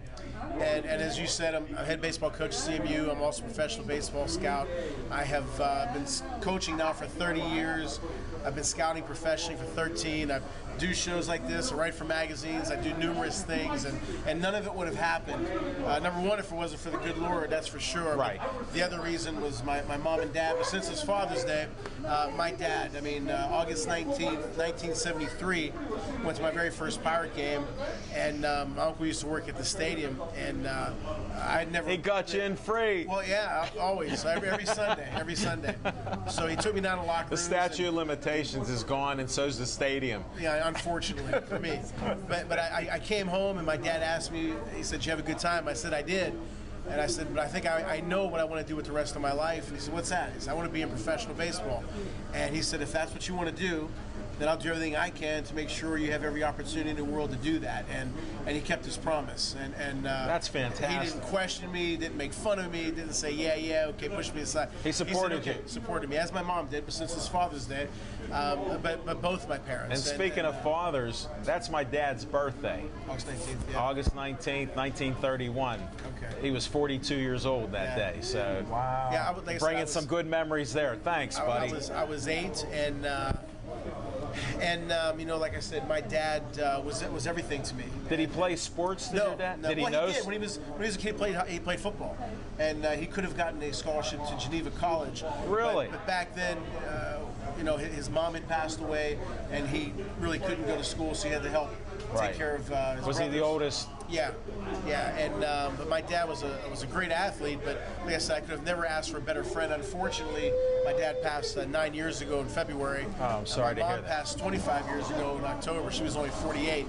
And as you said, I'm a head baseball coach at CMU. I'm also a professional baseball scout. I have been coaching now for 30 years. I've been scouting professionally for 13. I do shows like this. I write for magazines. I do numerous things, and none of it would have happened. Number one, if it wasn't for the good Lord, that's for sure. Right. But the other reason was my mom and dad. But since it's Father's Day, my dad, August 19th, 1973, went to my very first Pirate game, and my uncle used to work at the stadium, and I'd never... He got you in free. Well, yeah, always, every Sunday. So he took me down to locker The rooms. statute of limitations is gone, and so's the stadium. Yeah, unfortunately for me. But I came home, and my dad asked me, he said, "Did you have a good time?" I said, "I did." And I said, "But I think I know what I want to do with the rest of my life." And he said, "What's that?" He said, "I want to be in professional baseball." And he said, "If that's what you want to do, then I'll do everything I can to make sure you have every opportunity in the world to do that." And he kept his promise. And That's fantastic. He didn't question me, didn't make fun of me, didn't say, yeah, okay, push me aside. He supported said, okay, you. Supported me, as my mom did, but since it's Father's Day, but both my parents. And speaking of fathers, that's my dad's birthday. August 19th, yeah. August 19th, 1931. Okay. He was 42 years old that day, so Wow. Yeah, I would, like I said, bringing I was- some good memories there. Thanks, buddy. I was 8, and like I said, my dad was everything to me. Did he play sports? Did your dad? No. Did he Well, know? he did. When he was a kid, he played football, and he could have gotten a scholarship to Geneva College. Really? But back then, his mom had passed away, and he really couldn't go to school, so he had to help take care of his Was he the brothers. oldest? Yeah, and but my dad was a great athlete, but like I said, I could have never asked for a better friend. Unfortunately, my dad passed 9 years ago in February. Oh, I'm sorry to hear My mom that. passed 25 years ago in October. She was only 48.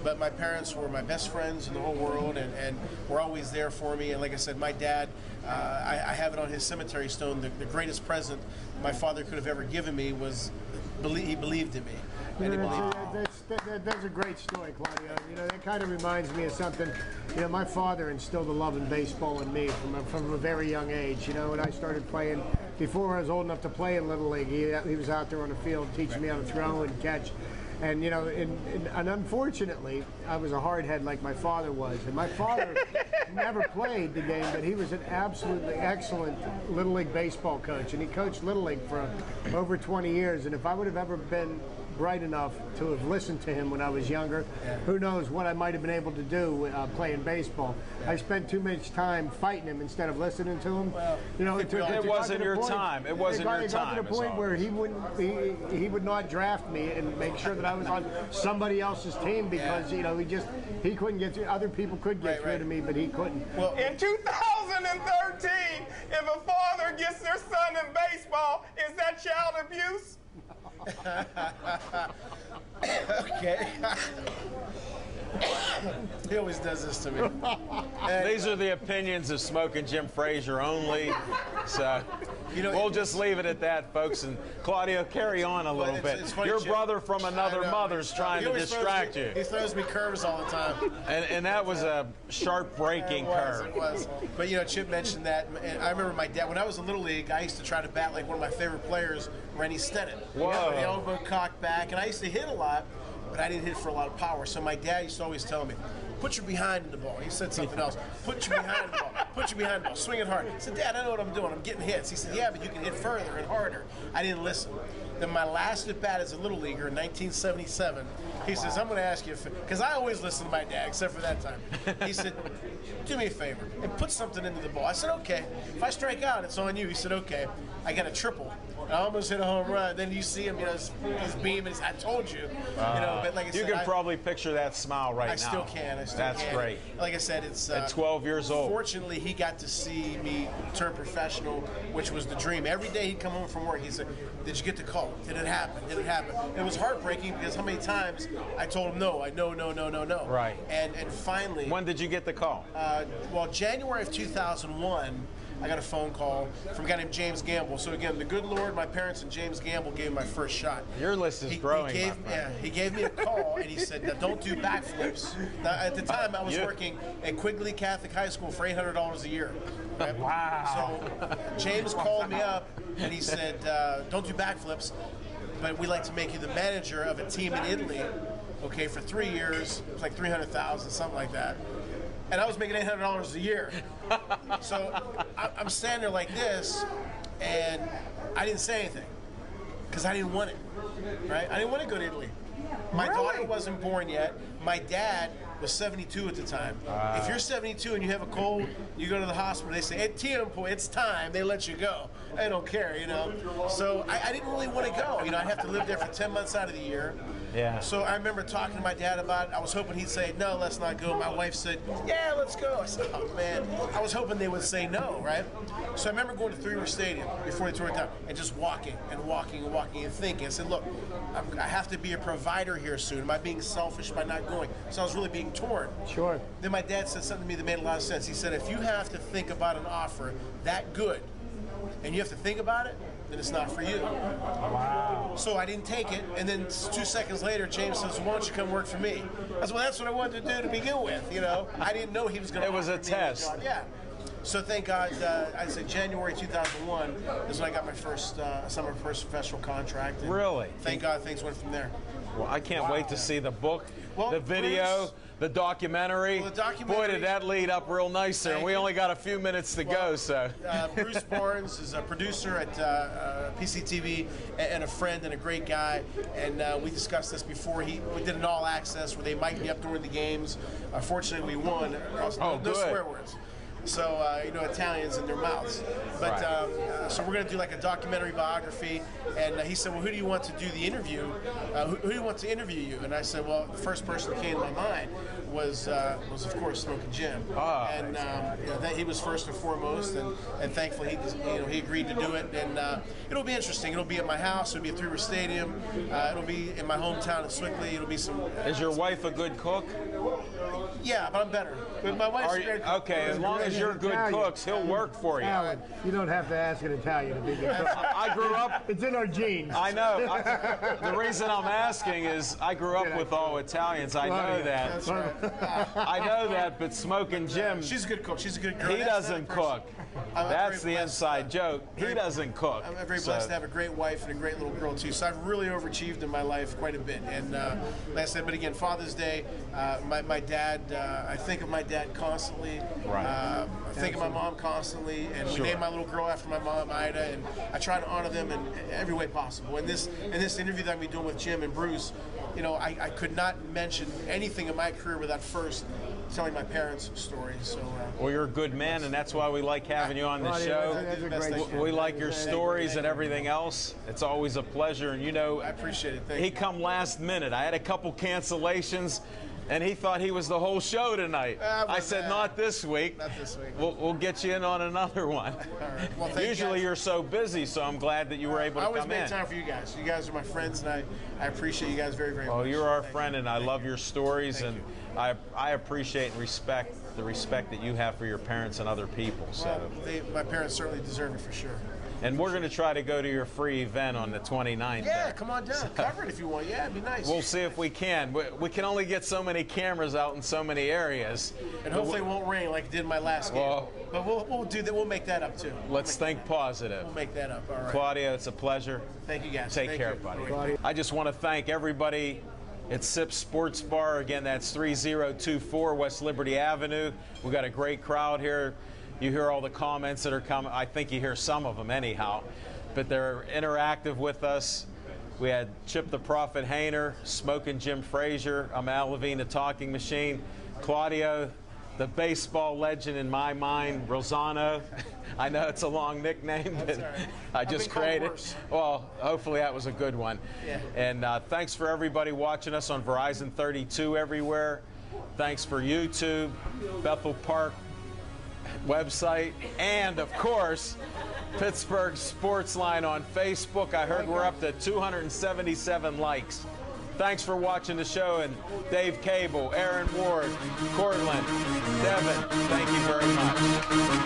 But my parents were my best friends in the whole world, and were always there for me. And like I said, my dad, I have it on his cemetery stone. The greatest present my father could have ever given me was he believed in me. And he believed That's a great story, Claudio. That kind of reminds me of something. My father instilled a love in baseball in me from a very young age. When I started playing, before I was old enough to play in Little League, he was out there on the field teaching me how to throw and catch. And and unfortunately, I was a hard head like my father was. And my father never played the game, but he was an absolutely excellent Little League baseball coach. And he coached Little League for over 20 years. And if I would have ever been bright enough to have listened to him when I was younger, who knows what I might have been able to do playing baseball. I spent too much time fighting him instead of listening to him. It wasn't your time. It wasn't your It got time. to the point where he would not draft me and make sure that I was on somebody else's team because he couldn't get through. Other people could get through to me, but he couldn't. Well, in 2013, if a father gets their son in baseball, is that child abuse? Okay. He always does this to me. These are the opinions of Smoking Jim Frazier only. So we'll just leave it at that, folks. And Claudio, carry on a little bit. It's funny, Your Chip. brother from another mother's trying He to always distract throws me- you. He throws me curves all the time. And that was a sharp breaking curve. It was. But Chip mentioned that, and I remember my dad, when I was in Little League, I used to try to bat like one of my favorite players, Rennie Stenton. Whoa. The elbow cocked back, and I used to hit a lot, but I didn't hit for a lot of power. So my dad used to always tell me, put your behind in the ball. He said something else. Put your behind in the ball. Put your behind in the ball. Swing it hard. I said, Dad, I know what I'm doing. I'm getting hits. He said, yeah, but you can hit further and harder. I didn't listen. Then my last at bat as a Little Leaguer in 1977, He says, I'm going to ask you, because I always listen to my dad, except for that time. He said, do me a favor and put something into the ball. I said, okay. If I strike out, it's on you. He said, okay. I got a triple. I almost hit a home run. Then you see him, he's beaming. I told you. But like I said, you can probably picture that smile right now. I still can. That's great. Like I said, it's at 12 years old. Fortunately, he got to see me turn professional, which was the dream. Every day he'd come home from work, he said, did you get the call? Did it happen? Did it happen? It was heartbreaking because how many times I told him no. No. Right. And finally. When did you get the call? Well, January of 2001. I got a phone call from a guy named James Gamble. So again, the good Lord, my parents, and James Gamble gave me my first shot. Your list is growing. He gave me a call and he said, now don't do backflips. Now, at the time, I was working at Quigley Catholic High School for $800 a year. Right? Wow. So James called me up and he said, don't do backflips, but we'd like to make you the manager of a team in Italy, okay, for 3 years. It was like $300,000, something like that. And I was making $800 a year. So I'm standing there like this, and I didn't say anything because I didn't want it, right? I didn't want to go to Italy. My daughter wasn't born yet. My dad was 72 at the time. If you're 72 and you have a cold, you go to the hospital, they say, "Hey, tiempo, it's time." They let you go. I don't care, So I didn't really want to go. I'd have to live there for 10 months out of the year. Yeah. So I remember talking to my dad about it. I was hoping he'd say, no, let's not go. My wife said, yeah, let's go. I said, oh, man. I was hoping they would say no, right? So I remember going to Three River Stadium before they tore it down and just walking and thinking. I said, look, I have to be a provider here soon. Am I being selfish by not going? So I was really being torn. Sure. Then my dad said something to me that made a lot of sense. He said, if you have to think about an offer that good and you have to think about it, then it's not for you. Wow. So I didn't take it, and then 2 seconds later, James says, why don't you come work for me? I said, well, that's what I wanted to do to begin with, I didn't know he was going to. It was a test. Yeah. So thank God, I'd say January 2001 is when I got my first professional contract. And really? Thank God things went from there. Well, I can't wait to see the book, well, the video, the documentary. Well, the documentary. Boy, did that lead up real nice there. We only got a few minutes to go, so. Bruce Barnes is a producer at PCTV and a friend and a great guy. And we discussed this before. We did an all access where they mic'd me up during the games. Fortunately, we won. No swear words. So, Italians in their mouths. But so we're going to do like a documentary biography. And he said, well, who do you want to do the interview? Who do you want to interview you? And I said, well, the first person that came to my mind was of course, Smoking Jim. And that he was first and foremost. And thankfully, he agreed to do it. And it'll be interesting. It'll be at my house. It'll be at Three River Stadium. It'll be in my hometown of Swickley. It'll be some. Is your wife a good cook? Yeah, but I'm better. But my wife's a great cook. Okay, as long as you're good cooks, he'll work for you. Alan, you don't have to ask an Italian to be good cook. I grew up. It's in our genes. I know. The reason I'm asking is I grew up with all Italians. I know that. That's right. I know that, but Smoking Jim. She's a good cook. She's a good girl. He doesn't cook. That's the inside joke. He doesn't cook. I'm very blessed to have a great wife and a great little girl too. So I've really overachieved in my life quite a bit. And like I said, but again, Father's Day, my dad. I think of my dad constantly. Right. I think of my mom constantly, and we named my little girl after my mom, Ida. And I try to honor them in every way possible. In this interview that I'm doing with Jim and Bruce, I could not mention anything in my career without first telling my parents' story. So. Well, you're a good man, and that's why we like having you on the show. We like your stories and everything else. It's always a pleasure, and I appreciate it. Thank you. He come last minute. I had a couple cancellations, and he thought he was the whole show tonight. I said, not this week. Not this week. We'll get you in on another one. All right. Well, usually you're so busy, so I'm glad that you were able to come in. I always make time for you guys. You guys are my friends, and I appreciate you guys very, very much. Oh, you're our friend, and I love your stories, and I appreciate and respect the respect that you have for your parents and other people. So my parents certainly deserve it for sure. And we're going to try to go to your free event on the 29th. Yeah, come on down. Cover it if you want. Yeah, it'd be nice. We'll see if we can. We can only get so many cameras out in so many areas. And hopefully it won't rain like it did in my last game. But we'll do that. We'll make that up too. Let's think positive. We'll make that up. All right. Claudio, it's a pleasure. Thank you guys. Take care, buddy. I just want to thank everybody at Sip Sports Bar. Again, that's 3024 West Liberty Avenue. We've got a great crowd here. You hear all the comments that are coming. I think you hear some of them anyhow. But they're interactive with us. We had Chip the Prophet Hayner, Smoking Jim Frazier. I'm Al Levine, the Talking Machine. Claudio, the baseball legend in my mind, Rosano. I know it's a long nickname, but I just created it. Well, hopefully that was a good one. Yeah. And thanks for everybody watching us on Verizon 32 everywhere. Thanks for YouTube, Bethel Park website, and of course, Pittsburgh Sportsline on Facebook. I heard we're up to 277 likes. Thanks for watching the show, and Dave Cable, Aaron Ward, Cortland, Devin, thank you very much.